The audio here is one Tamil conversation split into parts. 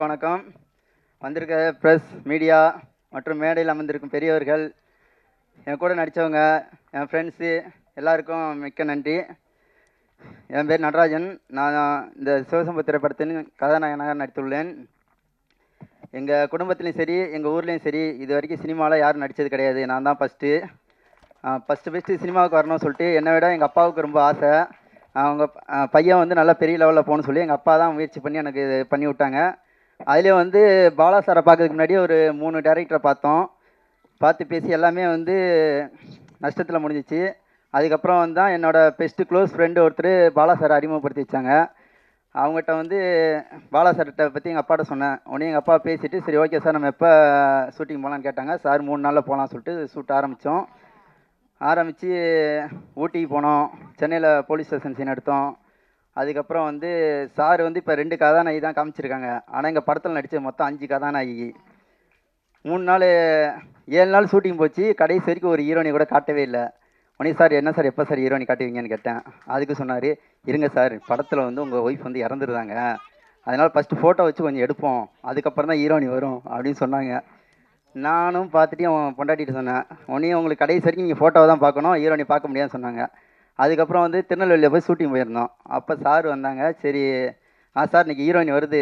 வணக்கம். வந்திருக்க ப்ரெஸ், மீடியா மற்றும் மேடையில் அமர்ந்திருக்கும் பெரியவர்கள், என் கூட நடித்தவங்க, என் ஃப்ரெண்ட்ஸு எல்லாருக்கும் மிக்க நன்றி. என் பேர் நடராஜன். நான் இந்த சிவசம்பு திரைப்படத்தின் கதாநாயகனாக நடித்துள்ளேன். எங்கள் குடும்பத்துலேயும் சரி, எங்கள் ஊர்லேயும் சரி, இது வரைக்கும் சினிமாவில் யாரும் நடித்தது கிடையாது. நான் தான் ஃபஸ்ட்டு சினிமாவுக்கு வரணும்னு சொல்லிட்டு என்னை விட எங்கள் அப்பாவுக்கு ரொம்ப ஆசை. அவங்க பையன் வந்து நல்லா பெரிய லெவலில் போகணும்னு சொல்லி எங்கள் அப்பா தான் முயற்சி பண்ணி எனக்கு இது பண்ணி விட்டாங்க. அதிலே வந்து பாலா சாரை பார்க்கறதுக்கு முன்னாடி ஒரு 3 டைரக்டரை பார்த்து பேசி எல்லாமே வந்து நஷ்டத்தில் முடிஞ்சிச்சு. அதுக்கப்புறம் தான் என்னோடய பெஸ்ட்டு க்ளோஸ் ஃப்ரெண்டு ஒருத்தர் பாலா சாரை அறிமுகப்படுத்தி வச்சாங்க. அவங்ககிட்ட வந்து பாலா சார்கிட்ட பற்றி எங்கள் அப்பாட்ட சொன்னேன். உடனே எங்கள் அப்பா பேசிவிட்டு, சரி ஓகே சார், நம்ம எப்போ ஷூட்டிங் போகலான்னு கேட்டாங்க. சார் 3 நாளில் போகலான்னு சொல்லிட்டு ஷூட் ஆரம்பித்து ஊட்டிக்கு போனோம். சென்னையில் போலீஸ் ஸ்டேஷன் சீன் எடுத்தோம். அதுக்கப்புறம் வந்து சார் வந்து இப்போ 2 கதாநாயகி தான் காமிச்சிருக்காங்க. ஆனால் எங்கள் படத்தில் நடித்த மொத்தம் 5 கதாநாயகி. 3 நாள் 7 நாள் ஷூட்டிங் போச்சு. கடைசி வரைக்கும் ஒரு ஹீரோனி கூட காட்டவே இல்லை. உடனே சார் என்ன சார், எப்போ சார் ஹீரோனி காட்டுவீங்கன்னு கேட்டேன். அதுக்கு சொன்னார், இருங்க சார், படத்தில் வந்து உங்கள் ஒய்ஃப் வந்து இறந்துருந்தாங்க, அதனால் ஃபஸ்ட்டு ஃபோட்டோ வச்சு கொஞ்சம் எடுப்போம், அதுக்கப்புறம் தான் ஹீரோனி வரும் அப்படின்னு சொன்னாங்க. நானும் பார்த்துட்டு அவன் பொண்டாட்டிட்டு சொன்னேன், உடனே உங்களுக்கு கடைசி வரைக்கும் நீங்கள் ஃபோட்டோவை தான் பார்க்கணும், ஹீரோனி பார்க்க முடியாதுன்னு சொன்னாங்க. அதுக்கப்புறம் வந்து திருநெல்வேலியில் போய் ஷூட்டிங் போயிருந்தோம். அப்போ சார் வந்தாங்க. சரி சார் இன்றைக்கி ஹீரோயின் வருது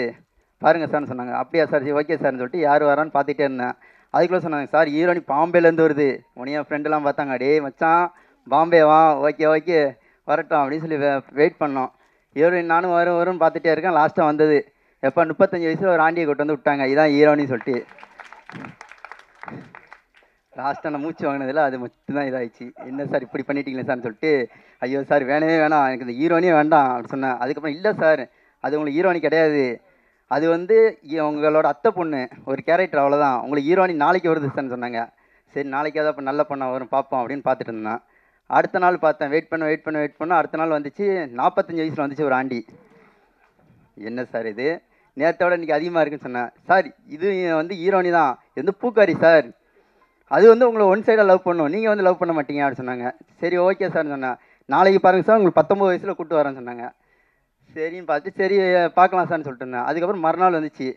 பாருங்கள் சார்னு சொன்னாங்க. அப்படியா சார், சரி ஓகே சார்னு சொல்லிட்டு யார் வரான்னு பார்த்துட்டே இருந்தேன். அதுக்குள்ளே சொன்னாங்க, சார் ஹீரோனி பாம்பேலேருந்து வருது. உடனே என் ஃப்ரெண்டெல்லாம் பார்த்தாங்க, டேய் மச்சான் பாம்பே வா, ஓகே வரட்டும் அப்படின்னு சொல்லி வெயிட் பண்ணோம். ஹீரோயின் நானும் வரும்னு பார்த்துட்டே இருக்கேன். லாஸ்ட்டாக வந்தது எப்போ 35 வயசில் ஒரு ஆண்டியை கொண்டு வந்து விட்டாங்க, இதான் ஹீரோனின்னு சொல்லிட்டு. லாஸ்ட்டாக நான் மூச்சு வாங்கினதில் அது மட்டும்தான் இதாகிடுச்சு. என்ன சார் இப்படி பண்ணிட்டீங்களே சார்னு சொல்லிட்டு, ஐயோ சார் வேணவே வேணாம், எனக்கு இந்த ஹீரோனியே வேண்டாம் அப்படின்னு சொன்னேன். அதுக்கப்புறம் இல்லை சார், அது உங்களுக்கு ஹீரோனி கிடையாது, அது வந்து உங்களோட அத்தை பொண்ணு ஒரு கேரக்டர், அவ்வளோதான், உங்களுக்கு ஹீரோனி நாளைக்கு வருது சார்னு சொன்னாங்க. சரி நாளைக்கு ஏதாவது இப்போ நல்ல பொண்ணாக வரும் பார்ப்போம் அப்படின்னு பார்த்துட்டு இருந்தேன். அடுத்த நாள் பார்த்தேன், வெயிட் பண்ண அடுத்த நாள் வந்துச்சு. 45 வயசில் வந்துச்சு ஒரு ஆண்டி. என்ன சார் இது, நேரத்தோட இன்றைக்கி அதிகமாக இருக்குன்னு சொன்னேன். சார் இது வந்து ஹீரோனி தான், இது வந்து பூக்காரி சார், அது வந்து உங்களை ஒன் சைடாக லவ் பண்ணும், நீங்கள் வந்து லவ் பண்ண மாட்டீங்க அப்படின்னு சொன்னாங்க. சரி ஓகே சார்னு சொன்னேன். நாளைக்கு பாருங்கள் சார், உங்களுக்கு 19 வயசில் கூப்பிட்டு வரேன்னு சொன்னாங்க. சரின்னு பார்த்து சரி பார்க்கலாம் சார்னு சொல்லிட்டு இருந்தேன். அதுக்கப்புறம் மறுநாள் வந்துச்சு.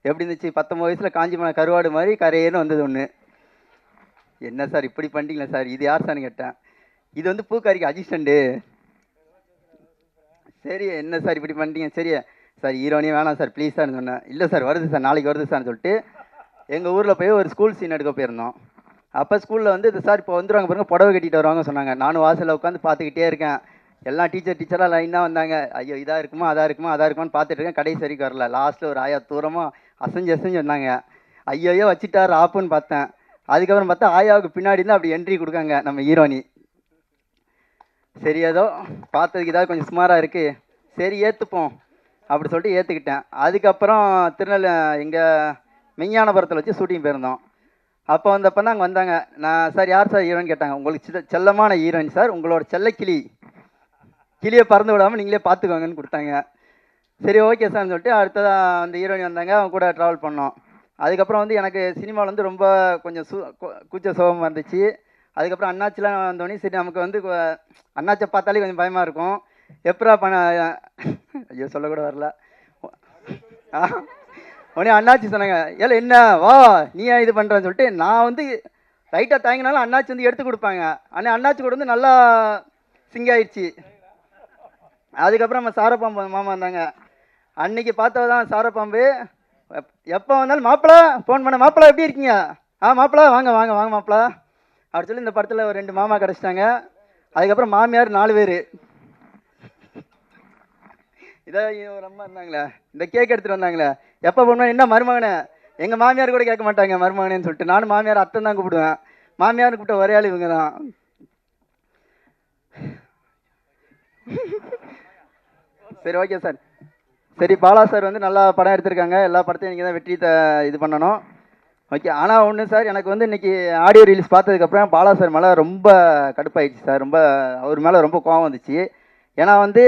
எப்படி இருந்துச்சு, 19 வயசில் காஞ்சிமான கருவாடு மாதிரி கரையேன்னு வந்தது ஒன்று. என்ன சார் இப்படி பண்ணிட்டீங்களா சார், இது யார் சார்னு கேட்டேன். இது வந்து பூக்காரிக்கு அசிஸ்டண்ட்டு. சரி என்ன சார் இப்படி பண்ணிட்டீங்க, சரி சார் ஹீரோனியே வேணாம் சார் ப்ளீஸ் சார்னு சொன்னேன். இல்லை சார் வருது சார், நாளைக்கு வருது சார்னு சொல்லிட்டு எங்கள் ஊரில் போய் ஒரு ஸ்கூல் சீன் எடுக்க போயிருந்தோம். அப்போ ஸ்கூலில் வந்து இது சார் இப்போ வந்துடுவாங்க பாருங்கள், புடவை கட்டிட்டு வருவாங்க சொன்னாங்க. நானும் வாசலில் உட்காந்து பார்த்துக்கிட்டே இருக்கேன். எல்லாம் டீச்சராக லைனாக வந்தாங்க. ஐயோ இதாக இருக்குமா அதாக பார்த்துட்டு இருக்கேன். கடைசி வரைக்கும் வரல. லாஸ்ட்டில் ஒரு ஆயா தூரமாக அசைஞ்சு வந்தாங்க. ஐயோயோ வச்சுட்டார் ஆப்புன்னு பார்த்தேன். அதுக்கப்புறம் பார்த்தா ஆயாவுக்கு பின்னாடி தான் அப்படி என்ட்ரி கொடுக்காங்க நம்ம ஹீரோனி. சரி ஏதோ பார்த்ததுக்கு ஏதாவது கொஞ்சம் சுமாராக இருக்குது, சரி ஏற்றுப்போம் அப்படி சொல்லிட்டு ஏற்றுக்கிட்டேன். அதுக்கப்புறம் எங்கள் மெஞ்ஞானபுரத்தில் வச்சு ஷூட்டிங் போயிருந்தோம். அப்போ வந்தப்போ தான் அங்கே வந்தாங்க. நான் சார் யார் சார் ஹீரோன்னு கேட்டாங்க. உங்களுக்கு செல்லமான ஹீரோயின் சார், உங்களோட செல்ல கிளியை பறந்து விடாமல் நீங்களே பார்த்துக்கோங்கன்னு கொடுத்தாங்க. சரி ஓகே சார்னு சொல்லிட்டு அடுத்ததாக அந்த ஹீரோயின் வந்தாங்க, அவங்க கூட ட்ராவல் பண்ணோம். அதுக்கப்புறம் வந்து எனக்கு சினிமாவில் வந்து ரொம்ப கொஞ்சம் கூச்ச சோகமாக இருந்துச்சு. அதுக்கப்புறம் அண்ணாச்சிலாம் வந்தோடனே சரி நமக்கு வந்து அண்ணாச்சை பார்த்தாலே கொஞ்சம் பயமாக இருக்கும். எப்பரா ஐயோ சொல்லக்கூட வரல. உடனே அண்ணாச்சி சொன்னாங்க, ஏல என்ன வா நீ ஏன் இது பண்ணுறன்னு சொல்லிட்டு நான் வந்து லைட்டாக தாங்கினாலும் அண்ணாச்சி வந்து எடுத்து கொடுப்பாங்க. ஆனால் அண்ணாச்சி கூட வந்து நல்லா சிங்காயிடுச்சு. அதுக்கப்புறம் நம்ம சாரப்பாம்பு மாமா வந்தாங்க. அன்னைக்கு பார்த்தவதான் சாரப்பாம்பு. எப்போ வந்தாலும் மாப்பிள்ளை ஃபோன் பண்ண, மாப்பிள்ளை எப்படி இருக்கீங்க, மாப்பிள்ளை வாங்க மாப்பிள்ளை அப்படி சொல்லி இந்த படத்தில் ஒரு 2 மாமா கிடச்சிட்டாங்க. அதுக்கப்புறம் மாமியார் 4 பேர். இதை ஒரு அம்மா இருந்தாங்களே, இந்த கேக் எடுத்துகிட்டு வந்தாங்களே, எப்போ போனோம் என்ன மருமகனே, எங்கள் மாமியார் கூட கேட்க மாட்டாங்க மருமகனேன்னு சொல்லிட்டு நானும் மாமியார் அத்தை தான் கூப்பிடுவேன். மாமியார் கூப்பிட்ட ஒரே ஆள் இவங்க தான். சரி ஓகே சார். சரி பாலா சார் வந்து நல்லா படம் எடுத்திருக்காங்க, எல்லா படத்தையும் நீங்கள் தான் வெற்றி இது பண்ணணும் ஓகே. ஆனால் ஒன்று சார், எனக்கு வந்து இன்றைக்கி ஆடியோ ரிலீஸ் பார்த்ததுக்கப்புறம் பாலா சார் மேலே ரொம்ப கடுப்பாயிடுச்சு சார். அவர் மேலே ரொம்ப கோவம் வந்துச்சு. ஏன்னா வந்து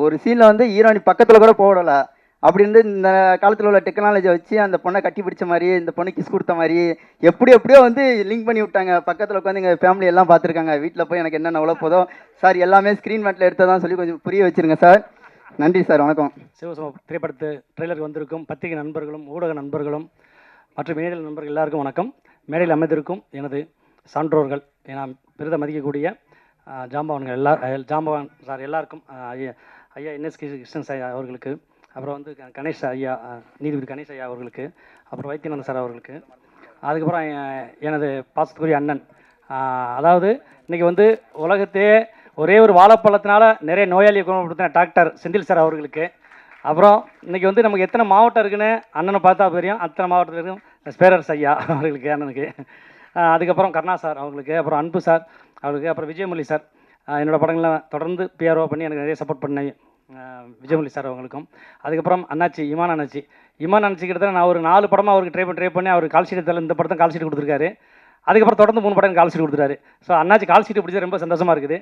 ஒரு சீனில் வந்து ஹீரோனி பக்கத்தில் கூட போடலை. அப்படி இருந்து இந்த காலத்தில் உள்ள டெக்னாலஜியை வச்சு அந்த பொண்ணை கட்டி பிடிச்ச மாதிரி, இந்த பொண்ணு கிஸ் கொடுத்த மாதிரி எப்படியோ வந்து லிங்க் பண்ணி விட்டாங்க. பக்கத்தில் உட்காந்து எங்கள் ஃபேமிலி எல்லாம் பார்த்துருக்காங்க. வீட்டில் போய் எனக்கு என்னென்ன உள்ள போதோ சார் எல்லாமே ஸ்க்ரீன் மேட்டில் எடுத்ததான் சொல்லி கொஞ்சம் புரிய வச்சுருங்க சார். நன்றி சார், வணக்கம். சிவசம திரைப்படத்து ட்ரெய்லருக்கு வந்திருக்கும் பத்திரிகை நண்பர்களும் ஊடக நண்பர்களும் மற்றும் மேடையில் நண்பர்கள் எல்லாருக்கும் வணக்கம். மேடையில் அமைந்திருக்கும் எனது சான்றோர்கள், நான் பெரித மதிக்கக்கூடிய ஜாம்பவான்கள் ஜாம்பவான் சார் எல்லாருக்கும், ஐயா என்எஸ் கிருஷ்ணன் சார் அவர்களுக்கு, அப்புறம் வந்து கணேஷ் ஐயா, நீதிபதி கணேஷ் ஐயா அவர்களுக்கு, அப்புறம் வைத்தியநாதன் சார் அவர்களுக்கு, அதுக்கப்புறம் எனது பாசத்துக்குரிய அண்ணன். அதாவது இன்றைக்கி வந்து உலகத்தையே ஒரே ஒரு வாழைப்பழத்தினால நிறைய நோயாளியை குணப்படுத்தின டாக்டர் செந்தில் சார் அவர்களுக்கு, அப்புறம் இன்றைக்கி வந்து நமக்கு எத்தனை மாவட்டம் இருக்குன்னு அண்ணனை பார்த்தா தெரியும், அத்தனை மாவட்டத்தில் இருக்கும் ஸ்பேரர்ஸ் ஐயா அவர்களுக்கு, அண்ணனுக்கு. அதுக்கப்புறம் கருணா சார் அவர்களுக்கு, அப்புறம் அன்பு சார் அவர்களுக்கு, அப்புறம் விஜயமுரளி சார், என்னோடய படங்கள்லாம் தொடர்ந்து பிஆர்ஓ பண்ணி எனக்கு நிறைய சப்போர்ட் பண்ண விஜயமுரளி சார் அவங்களுக்கும். அதுக்கப்புறம் அண்ணாச்சி இமான் அண்ணாச்சி கிட்டத்தட்ட நான் ஒரு 4 படமாக அவருக்கு ட்ரை பண்ணி அவர் கால் ஷீட் இந்த படத்தை கால் ஷீட் கொடுத்துருக்காரு. அதுக்கப்புறம் தொடர்ந்து 3 படம் கால் ஷீட் கொடுத்துட்டாரு. ஸோ அண்ணாச்சி கால் ஷீட் பிடிச்சது ரொம்ப சந்தோஷமாக இருக்குது.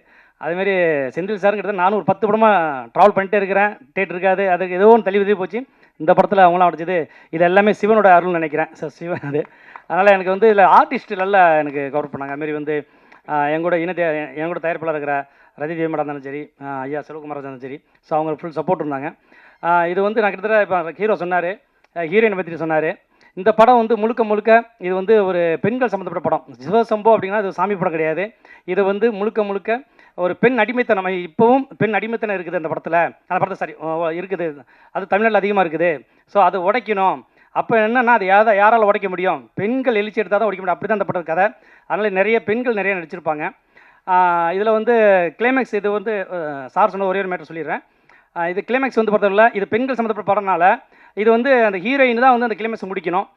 அதுமாரி செந்தில் சார் கிட்டத்தட்ட நானும் ஒரு 10 படமாக ட்ராவல் பண்ணிட்டே இருக்கிறேன், டேட் இருக்காது, அதுக்கு ஏதோ ஒன்று தள்ளி போச்சு. இந்த படத்தில் அவங்களாம் அடிச்சது இது எல்லாமே சிவனோட அருள்னு நினைக்கிறேன். ஸோ சிவன் அது. அதனால் எனக்கு வந்து இதில் ஆர்டிஸ்ட் நல்லா எனக்கு கவர் பண்ணாங்க. அதுமாரி வந்து எங்கூட தயாரிப்பாளர் இருக்கிற ரதி தேவமடா இருந்தாலும் சரி, ஐயா சிவகுமார் இருந்தாலும் சரி, ஸோ அவங்க ஃபுல் சப்போர்ட் இருந்தாங்க. இது வந்து நான் கிட்டத்தட்ட இப்போ ஹீரோ சொன்னார், ஹீரோயினை பற்றி சொன்னார். இந்த படம் வந்து முழுக்க இது வந்து ஒரு பெண்கள் சம்மந்தப்பட்ட படம். சிவசம்போ அப்படின்னா அது சாமி படம் கிடையாது. இது வந்து முழுக்க ஒரு பெண் அடிமைத்தனம், இப்போவும் பெண் அடிமைத்தனம் இருக்குது அந்த படத்தில் சாரி இருக்குது. அது தமிழ்நாட்டில் அதிகமாக இருக்குது. ஸோ அது உடைக்கணும். அப்போ என்னென்னா அது யாரால் உடைக்க முடியும்? பெண்கள் எழுச்சி எடுத்தால் தான் உடைக்க முடியும். அப்படி தான் அந்த படம் கதை. அதனால் நிறைய பெண்கள் நிறைய நடிச்சிருப்பாங்க. இதில் வந்து கிளைமேக்ஸ், இது வந்து சார் சொன்ன ஒரே ஒரு மேட்டர் சொல்லிடுறேன். இது கிளைமேக்ஸ் வந்து பொறுத்தவரை இது பெண்கள் சம்மந்தப்பட்ட படம்னால இது வந்து அந்த ஹீரோயின் தான் வந்து அந்த கிளைமேக்ஸ் முடிக்கணும்.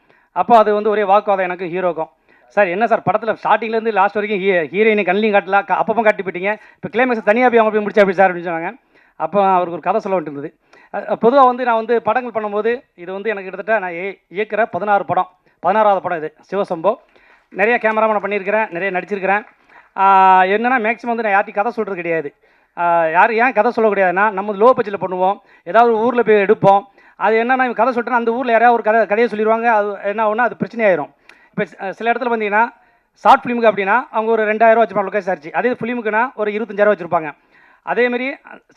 அப்போ அது வந்து ஒரே வாக்குவாதம் எனக்கு ஹீரோக்கும். சார் என்ன சார் படத்தில் ஸ்டார்டிங்லேருந்து லாஸ்ட் வரைக்கும் ஹீரோயினை கண்ணிலையும் காட்டல, அப்பப்போ காட்டி போயிட்டீங்க, இப்போ கிளைமேக்ஸ் தனியாக போய் அவங்க போய் முடிச்சா அப்படி சார் அப்படின்னு சொன்னாங்க. அப்போ அவருக்கு ஒரு கதை சொல்ல வேண்டியிருந்தது. பொதுவாக வந்து நான் வந்து படங்கள் பண்ணும்போது இது வந்து எனக்கு கிட்டத்தட்ட நான் இயக்கிற 16வது படம் இது சிவசம்போ. நிறைய கேமராமேன் பண்ணியிருக்கிறேன், நிறைய நடிச்சிருக்கிறேன். என்னென்னா மேக்ஸிமம் வந்து நான் யார்ட்டையும் கதை சொல்கிறது கிடையாது. ஏன் கதை சொல்லக்கூடாதுன்னா, நம்ம லோ பட்ஜெட்டில் பண்ணுவோம், ஏதாவது ஒரு ஊரில் போய் எடுப்போம். அது என்னன்னா கதை சொல்லிட்டேன்னா அந்த ஊரில் யாராவது ஒரு கதையை சொல்லிடுவாங்க. அது என்ன ஆகுனா அது பிரச்சனையாயிரும். இப்போ சில இடத்துல பார்த்தீங்கன்னா ஷார்ட் ஃபிலிமுக்கு அப்படின்னா அவங்க ஒரு 2000 வச்சுருப்பாங்க லொக்கேஷன் சார்ஜ். அதே ஃபிலிமுக்குன்னா ஒரு 25,000 வச்சுருப்பாங்க. அதேமாரி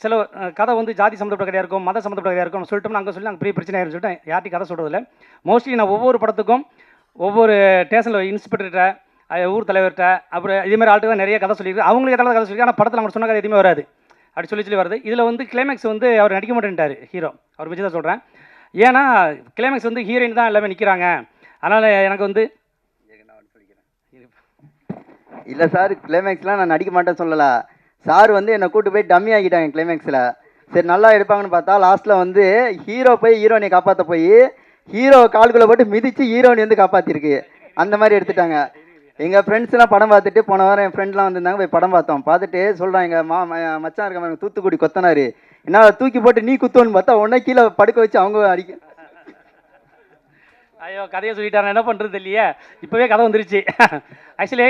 சில கதை வந்து ஜாதி சம்மந்தப்பட்ட கதையாக இருக்கும், மத சம்மந்தப்பட்ட கதையாக இருக்கும் சொல்லிட்டோம்னா அங்கே சொல்லி அங்கே பெரிய பிரச்சனை ஆயிருன்னு சொல்லிட்டு யார்ட்டையும் கதை சொல்கிறதில்ல. மோஸ்ட்லி நான் ஒவ்வொரு படத்துக்கும் ஒவ்வொரு ஸ்டேஷனில் இன்ஸ்பெக்டர்கிட்ட, ஊர் தலைவர்கிட்ட, அப்புறம் இதேமாதிரி ஆள்கிட்ட தான் நிறைய கதை சொல்லியிருக்கு. அவங்களுக்கு எதாவது கதை சொல்லியிருக்கு. ஆனால் படத்தில் அவங்க சொன்ன கதை எதுவுமே வராது, அப்படி சொல்லி வருது. இதில் வந்து கிளைமேக்ஸ் வந்து அவர் நடிக்க மாட்டேன்ட்டார் ஹீரோ. அவர் வச்சு தான் சொல்கிறேன். ஏன்னா கிளைமேக்ஸ் வந்து ஹீரோயின் தான் எல்லாமே நிற்கிறாங்க. அதனால் எனக்கு வந்து இல்லை சார், கிளைமேக்ஸ்லாம் நான் நடிக்க மாட்டேன்னு சொல்லலை. சார் வந்து என்னை கூட்டு போய் டம்மி ஆகிட்டாங்க கிளைமேக்ஸில். சரி நல்லா எடுப்பாங்கன்னு பார்த்தா லாஸ்ட்டில் வந்து ஹீரோ போய் ஹீரோயினை காப்பாற்ற போய் ஹீரோ கால்குள்ளே போட்டு மிதித்து ஹீரோயினை வந்து காப்பாற்றிருக்கு. அந்த மாதிரி எடுத்துட்டாங்க. எங்கள் ஃப்ரெண்ட்ஸ்லாம் படம் பார்த்துட்டு போன வாரம் என் ஃப்ரெண்ட்லாம் வந்திருந்தாங்க, போய் படம் பார்த்தோம். பார்த்துட்டு சொல்கிறாங்க, எங்கள் மச்சான் இருக்க தூத்துக்குடி கொத்தனார் என்ன தூக்கி போட்டு நீ குத்துவோன்னு பார்த்தா உடனே கீழே படுக்க வச்சு அவங்க அடிக்க. ஐயோ கதையை சொல்லிட்டாங்க, என்ன பண்ணுறது இல்லையே. இப்போவே கதை வந்துருச்சு. ஆக்சுவலி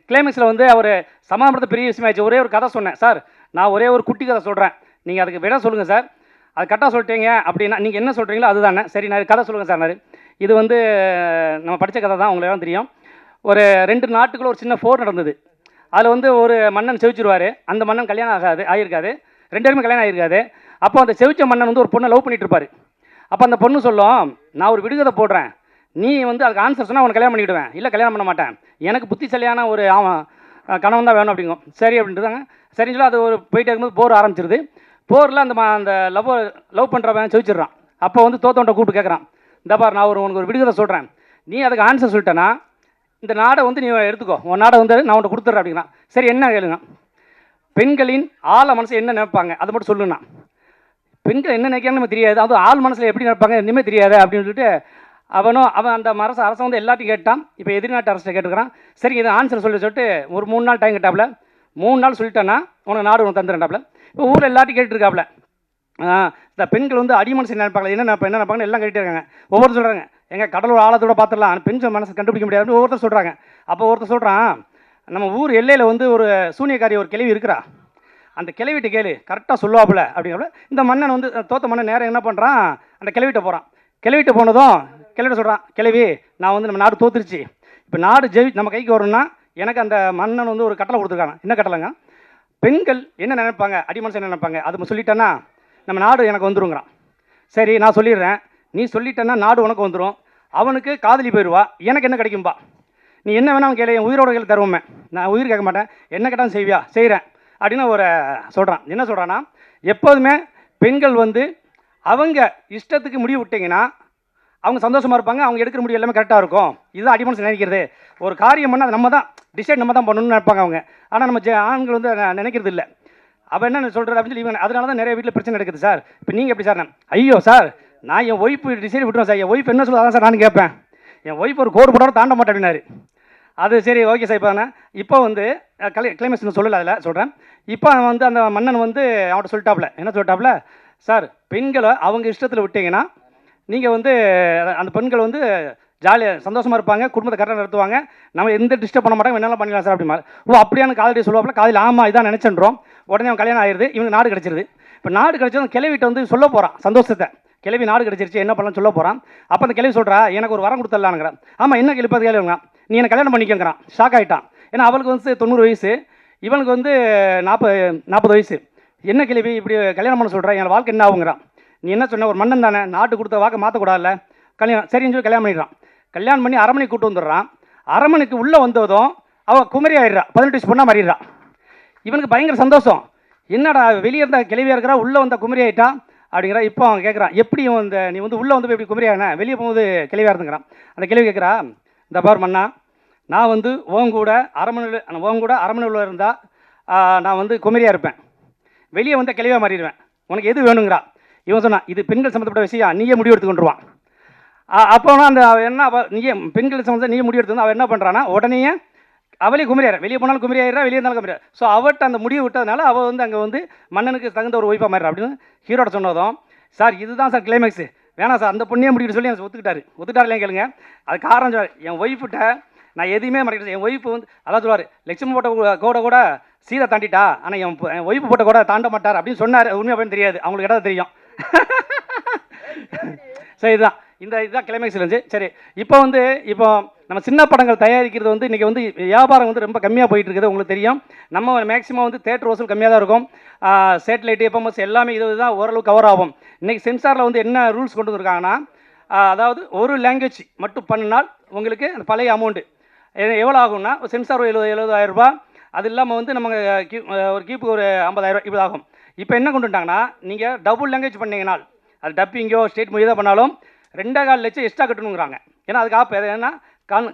கிளைமேக்ஸில் வந்து அவர் சமாதானத்தை பெரிய விஷயமாயிடுச்சு. ஒரே ஒரு கதை சொன்னேன் சார், நான் ஒரே ஒரு குட்டி கதை சொல்கிறேன், நீங்கள் அதுக்கு விட சொல்லுங்கள் சார். அது கரெக்டாக சொல்லிட்டீங்க அப்படின்னா நீங்கள் என்ன சொல்கிறீங்களோ அதுதானே. சரி நான் கதை சொல்லுங்கள் சார். இது வந்து நம்ம படித்த கதை தான், உங்களுக்கு எல்லாம் தெரியும். ஒரு 2 நாட்டுக்குள்ள ஒரு சின்ன போர் நடந்தது. அதில் வந்து ஒரு மன்னன் செவிச்சிருவார். அந்த மன்னன் கல்யாணம் ஆகியிருக்காது, 2 பேருமே கல்யாணம் ஆகியிருக்காது. அப்போ அந்த செவிச்ச மன்னன் வந்து ஒரு பொண்ணை லவ் பண்ணிட்டு இருப்பார். அப்போ அந்த பொண்ணு சொல்லும், நான் ஒரு விடுகதை போடுறேன், நீ வந்து அதுக்கு ஆன்சர் சொன்னால் அவனை கல்யாணம் பண்ணிவிடுவேன், இல்லை கல்யாணம் பண்ண மாட்டேன், எனக்கு புத்திசாலியான ஒரு கணவன் தான் வேணும் அப்படிங்கும். சரி அப்படின்ட்டுதாங்க. சரின்னு சொல்லி அது ஒரு போயிட்டே இருக்கும்போது போர் ஆரம்பிச்சிருது. போரில் அந்த லவ் பண்ணுறவன் செவிச்சிடுறான். அப்போ வந்து தோத்தவன்ட்ட கூப்பிட்டு கேட்குறான், இந்த பார் நான் உனக்கு ஒரு விடுகதை சொல்கிறேன், நீ அதுக்கு ஆன்சர் சொல்லிட்டேன்னா இந்த நாடை வந்து நீ எடுத்துக்கோ, உன் நாடை வந்து நான் உன்ட்ட கொடுத்துட்றேன் அப்படிங்கிறான். சரி என்ன கேளுங்க, பெண்களின் ஆழ மனசு என்ன நினைப்பாங்க அதை மட்டும் சொல்லுண்ணா. பெண்கள் என்ன நினைக்கிறான்னு நமக்கு தெரியாது, அதுவும் ஆள் மனசில் எப்படி நினைப்பாங்க இனிமேல் தெரியாது அப்படின்னு சொல்லிட்டு அவன் அந்த அரசை வந்து எல்லாத்தையும் கேட்டான். இப்போ எதிர்நாட்டு அரசை கேட்டுக்கிறான். சரி இதை ஆன்சர் சொல்லிட்டு ஒரு 3 நாள் டைம் கேட்டாப்புல. 3 நாள் சொல்லிட்டேன்னா உனக்கு நாடு உனக்கு தந்துடுறாப்புல. இப்போ ஊரில் எல்லாத்தையும் கேட்டுருக்காப்புல. இந்த பெண்கள் வந்து அடி மனசு நினைப்பாங்க, என்ன நினைப்பாங்கன்னு எல்லாம் கேட்டுட்டு இருக்காங்க. ஒவ்வொருத்தர் சொல்கிறாங்க, எங்கள் கடலூர் ஆழத்தோட பார்த்துடலாம், பெண் மனசை கண்டுபிடிக்க முடியாதுன்னு ஒவ்வொருத்தர் சொல்கிறாங்க. அப்போ ஒருத்தர் சொல்கிறான், நம்ம ஊர் எல்லையில் வந்து ஒரு சூனியக்காரி ஒரு கிழவி இருக்கிறா, அந்த கிழவிட்ட கேளு கரெக்டாக சொல்லுவாப்புல அப்படிங்கிறப்ப இந்த மன்னன் வந்து தோத்த மன்னன் நேரம் என்ன பண்ணுறான், அந்த கிழவிட்ட போகிறான். கிழவிட்ட போனதும் கிழவிட்ட சொல்கிறான், கிழவி நான் வந்து நம்ம நாடு தோத்துருச்சு, இப்போ நாடு நம்ம கைக்கு வரணும்னா எனக்கு அந்த மன்னன் வந்து ஒரு கட்டளை கொடுத்துருக்காங்க. என்ன கட்டளைங்க, பெண்கள் என்ன நினைப்பாங்க, அடி மனசு என்ன நினைப்பாங்க, அது சொல்லிட்டேன்னா நம்ம நாடு எனக்கு வந்துருங்கிறான். சரி நான் சொல்லிடுறேன், நீ சொல்லிட்டேன்னா நாடு உனக்கு வந்துடும், அவனுக்கு காதலி போயிடுவா, எனக்கு என்ன கிடைக்கும்பா, நீ என்ன வேணாலும் கேளு, என் உயிரோட கேள்வி தருவோமே, நான் உயிர் கேட்க மாட்டேன், என்ன கேட்டாலும் செய்வியா, செய்கிறேன் அப்படின்னு ஒரு சொல்கிறான். என்ன சொல்கிறான்னா, எப்போதுமே பெண்கள் வந்து அவங்க இஷ்டத்துக்கு முடிவு விட்டிங்கன்னா அவங்க சந்தோஷமாக இருப்பாங்க, அவங்க எடுக்கிற முடிவு எல்லாமே கரெக்டாக இருக்கும். இதுதான் அடிமனசு நினைக்கிறது. ஒரு காரியம் பண்ணால் அது நம்ம தான் டிசைட் நம்ம தான் பண்ணணும்னு நினைப்பாங்க அவங்க. ஆனால் நம்ம ஆண்கள் வந்து நினைக்கிறது இல்லை. அவள் என்ன சொல்கிறது அப்படின்னு சொல்லி இவங்க, அதனால தான் நிறைய வீட்டில் பிரச்சனை நடக்குது சார். இப்போ நீங்கள் எப்படி சார்? ஐயோ சார், நான் என் ஒய்ஃப் டிசைட் விட்டுருவேன் சார், என் ஒய்ஃப் என்ன சொல்லுது அதான் சார் நான் கேட்பேன், என் ஒய்ஃப் ஒரு கோடு போட்டாலும் தாண்ட மாட்டேன் அப்படின்னாரு. அது சரி ஓகே சார். இப்போ வந்து கிளைமேக்ஸ் சொல்லலை, அதில் சொல்கிறேன். இப்போ அவன் வந்து அந்த மன்னன் வந்து அவன்கிட்ட சொல்லிட்டாப்புல, என்ன சொல்லிட்டாப்புல, சார் பெண்களை அவங்க இஷ்டத்தில் விட்டீங்கன்னா நீங்கள் வந்து அந்த பெண்கள் வந்து ஜாலியாக சந்தோஷமாக இருப்பாங்க, குடும்பத்தை கரெக்டாக நடத்துவாங்க, நம்ம எந்த டிஸ்டர்ப் பண்ண மாட்டாங்க, வேணாலும் பண்ணிக்கலாம் சார் அப்படிமா. ஓ அப்படியான காதலியை சொல்லுவாப்பில். காதலி ஆமாம் இதான் நினச்சின்றோம். உடனே அவன் கல்யாணம் ஆயிடுது, இவங்க நாடு கிடச்சிருது. இப்போ நாடு கிடச்சதும் கிளவிட்ட வந்து சொல்ல போகிறான் சந்தோஷத்தை, கிளவி நாடு கிடச்சிருச்சு என்ன பண்ணலாம்னு சொல்ல போகிறான். அப்போ அந்த கிளவி சொல்கிறா, எனக்கு ஒரு வரம் கொடுத்துடலான்ங்கிறான். ஆமாம் என்ன கேள்வி கேளுங்க, நீ எனக்கு கல்யாணம் பண்ணிக்கங்கிறான். ஷாக் ஆகிட்டான். ஏன்னா அவளுக்கு வந்து 90 வயசு, இவனுக்கு வந்து 40 வயசு. என்ன கிளவி இப்படி கல்யாணம் பண்ண சொல்கிறேன், என் வாழ்க்கை என்ன ஆகுங்கிறான். நீ என்ன சொன்ன, ஒரு மன்னன் தானே, நாட்டு கொடுத்த வாக்கை மாற்றக்கூடாதுல்ல, கல்யாணம் சரின்னு சொல்லி கல்யாணம் பண்ணிடுறான். கல்யாணம் பண்ணி அரமனை கூட்டு வந்துடுறான். அரமனைக்கு உள்ளே வந்ததும் அவள் குமரி ஆயிடுறா, 18 வயசு பொண்ணாக மாறிடுறான். இவனுக்கு பயங்கர சந்தோஷம். என்னடா வெளியே இருந்தால் கிளவியாக இருக்கிறா, உள்ளே வந்தால் குமரி ஆகிட்டா அப்படிங்கிறா. இப்போ அவன் கேட்குறான், எப்படி இந்த நீ வந்து உள்ளே வந்து எப்படி குமரி ஆகின, வெளியே போகும்போது கிளவியாக இருந்துங்கிறான். அந்த கிளவி கேட்குறா, இந்த பார் மன்னா, நான் வந்து உங்கூட அரமனையில் இருந்தால் நான் வந்து குமரியாக இருப்பேன், வெளியே வந்தால் கிளவியாக மாறிடுவேன், உனக்கு எது வேணுங்கிறா. இவன் சொன்னான், இது பெண்கள் சம்மந்தப்பட்ட விஷயம், நீயே முடிவு எடுத்து கொண்டுருவான். அப்போனா அந்த என்ன நீயே பெண்கள் சம்மந்தம் நீயே முடிவு எடுத்து அவள் என்ன பண்ணுறான்னா, உடனே அவளே குமரியார், வெளியே போனாலும் குமரியாயிரா, வெளியே இருந்தாலும் குமரியார். ஸோ அவட்ட அந்த முடிவு விட்டதுனால அவள் வந்து அங்கே வந்து மன்னனுக்கு தகுந்த ஒரு ஒய்ஃபாக மாறிடுறா அப்படின்னு ஹீரோட சொன்னதும், சார் இதுதான் சார் கிளைமேக்ஸு, வேணாம் சார் அந்த பொண்ணையே முடிவு சொல்லி எனக்கு ஒத்துக்கிட்டார் இல்லையா கேளுங்க. அது காரணம் சொல்லுவார், என் ஒய்ஃப்கிட்ட நான் எதுவுமே மறைக்கிறேன். என் ஒய்ஃபு வந்து அதான் சொல்லுவார், லட்சுமி போட்ட கூட சீதை தாண்டிட்டா, ஆனால் என் ஒய்ஃபு போட்ட கூட தாண்ட மாட்டார் அப்படின்னு சொன்னார். உண்மை அப்படின்னு தெரியாது, அவங்களுக்கு இடம் தெரியும். சரி இதுதான் கிளைமேக்ஸ் இருந்துச்சு. சரி இப்போ நம்ம சின்ன படங்கள் தயாரிக்கிறது வந்து இன்றைக்கி வந்து வியாபாரம் வந்து ரொம்ப கம்மியாக போயிட்டு இருக்குது, உங்களுக்கு தெரியும். நம்ம மேக்ஸிமம் வந்து தேட்டர் வசூல் கம்மியாக தான் இருக்கும். சேட்டலைட் எஃப்எம்எஸ் எல்லாமே இதுதான் ஓரளவு கவர் ஆகும். இன்றைக்கி சென்சாரில் வந்து என்ன ரூல்ஸ் கொண்டு வந்திருக்காங்கன்னா, அதாவது ஒரு லாங்குவேஜ் மட்டும் பண்ணினால் உங்களுக்கு அந்த பழைய அமௌண்ட்டு எவ்வளோ ஆகும்னா, சென்சார் 70,000 ரூபா, அது இல்லாமல் வந்து நம்ம ஒரு கீப்புக்கு ஒரு 50,000 இப்படி ஆகும். இப்போ என்ன கொண்டு வந்துட்டாங்கன்னா, நீங்கள் டபுள் லாங்குவேஜ் பண்ணிங்கன்னா, அது டப்பிங்கோ ஸ்டேட் மொழி தான் பண்ணாலும் 2.25 லட்சம் எக்ஸ்ட்ரா கட்டணுங்கிறாங்க. ஏன்னா அதுக்கு ஆப் ஏன்னா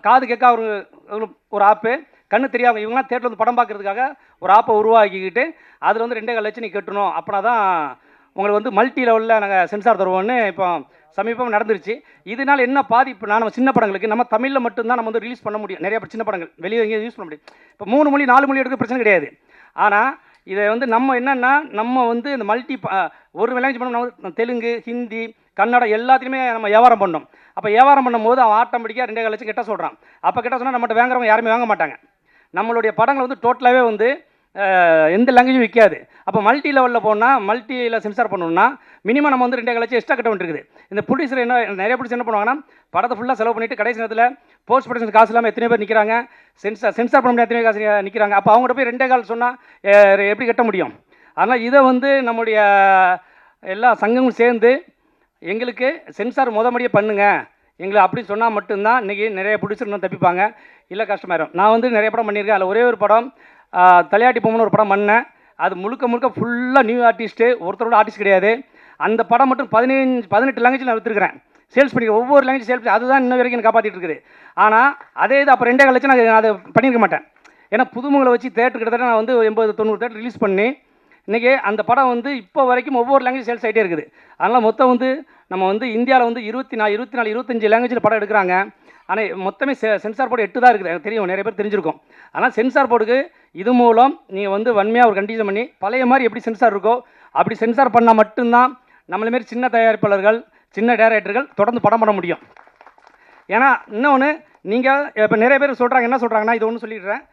காது கேட்க ஒரு ஆப்பு, கண்ணு தெரியாமல் இவங்களாம் தேட்டரில் வந்து படம் பார்க்குறதுக்காக ஒரு ஆப்பை உருவாக்கிக்கிட்டு அதில் வந்து 2.25 லட்சம் நீ கட்டணும், அப்படின்னா தான் உங்களுக்கு வந்து மல்டி லெவலில் நாங்கள் சென்சார் தருவோம்னு இப்போ சமீபம் நடந்துருச்சு. இதனால் என்ன பாதிப்புனா, நம்ம சின்ன படங்களுக்கு நம்ம தமிழில் மட்டும்தான் நம்ம வந்து ரிலீஸ் பண்ண முடியும். நிறைய சின்ன படங்கள் வெளியே எங்கேயும் யூஸ் பண்ண முடியும். இப்போ 3 மொழி 4 மொழி எடுக்க பிரச்சனை கிடையாது. ஆனால் இதை வந்து நம்ம என்னென்னா, நம்ம வந்து இந்த ஒரு லாங்குவேஜ் பண்ணோம், நம்ம தெலுங்கு ஹிந்தி கன்னடம் எல்லாத்தையுமே நம்ம வியாபாரம் பண்ணோம். அப்போ வியாபாரம் பண்ணும்போது அவன் ஆட்டோமேட்டிக்காக 2.25 லட்சம் கெட்ட சொல்கிறான். அப்போ கெட்ட சொன்னால் நம்மகிட்ட வாங்குறவங்க யாருமே வாங்க மாட்டாங்க. நம்மளுடைய படங்கள் வந்து டோட்டலாகவே வந்து எந்த லாங்குவேஜும் விற்காது. அப்போ மல்டி லெவலில் போனால் மல்டியில் சென்சார் பண்ணணும்னா மினிமம் நம்ம வந்து 2.25 லட்சம் எக்ஸ்ட்ரா கட்ட வேண்டியிருக்குது. இந்த ப்ரொடியூசர் நிறைய ப்ரொடியூசர் என்ன பண்ணுவாங்கன்னா, படத்தை ஃபுல்லாக செலவு பண்ணிவிட்டு கடைசி நேரத்தில் போஸ்ட் ப்ரொடக்ஷன் காசு இல்லாமல் எத்தனை பேர் நிற்கிறாங்க, சென்சார் பண்ண முடியாது எத்தனை காசு நிற்கிறாங்க. அப்போ அவங்கள்ட்ட போய் 2.25 சொன்னால் எப்படி கட்ட முடியும்? அதனால் இதை வந்து நம்முடைய எல்லா சங்கங்களும் சேர்ந்து எங்களுக்கு சென்சார் முதமடியே பண்ணுங்க எங்களை அப்படின்னு சொன்னால் மட்டும்தான் இன்றைக்கி நிறைய ப்ரொடியூசர் இன்னும் தப்பிப்பாங்க, இல்லை கஷ்டமாயிரும். நான் வந்து நிறைய படம் பண்ணியிருக்கேன். அதில் ஒரே ஒரு படம் தலையாட்டி பொம்மைன்னு ஒரு படம் பண்ணேன். அது முழுக்க ஃபுல்லாக நியூ ஆர்டிஸ்ட்டு, ஒருத்தரோட ஆர்டிஸ்ட் கிடையாது. அந்த படம் மட்டும் 18 லாங்குவேஜில் நான் விற்றுருக்கிறேன், சேல்ஸ் பண்ணிக்கிறேன். ஒவ்வொரு லாங்குவேஜ் சேல்ஸ், அதுதான் இன்ன வரைக்கும் எனக்கு காப்பாற்றிட்டு இருக்குது. ஆனால் அதே இது அப்போ 2.25 லட்சம் நான் அதை பண்ணியிருக்க மாட்டேன். ஏன்னா புதுமுகளை வச்சு தேட்டர் கிட்டத்தட்ட நான் வந்து 80-90 தேட்டர் ரிலீஸ் பண்ணி இன்றைக்கி அந்த படம் வந்து இப்போ வரைக்கும் ஒவ்வொரு லாங்குவேஜ் சேல்ஸ் ஆகிட்டே இருக்குது. அதனால் மொத்தம் வந்து நம்ம வந்து இந்தியாவில் வந்து 24-25 லாங்குவேஜில் படம் எடுக்கிறாங்க. ஆனால் மொத்தமே சென்சார் போர்டு 8 தான் இருக்குது, எனக்கு தெரியும், நிறைய பேர் தெரிஞ்சிருக்கும். ஆனால் சென்சார் போர்டுக்கு இது மூலம் நீங்கள் வந்து வன்மையாக ஒரு கண்டிஷன் பண்ணி பழைய மாதிரி எப்படி சென்சார் இருக்கோ அப்படி சென்சார் பண்ணால் மட்டும்தான் நம்மள மாரி சின்ன தயாரிப்பாளர்கள் சின்ன டைரக்டர்கள் தொடர்ந்து படம் பண்ண முடியும். ஏன்னா இன்னொன்று, நீங்கள் இப்போ நிறைய பேர் சொல்கிறாங்க, என்ன சொல்கிறாங்கன்னா, இது ஒன்று சொல்லிடுறேன்,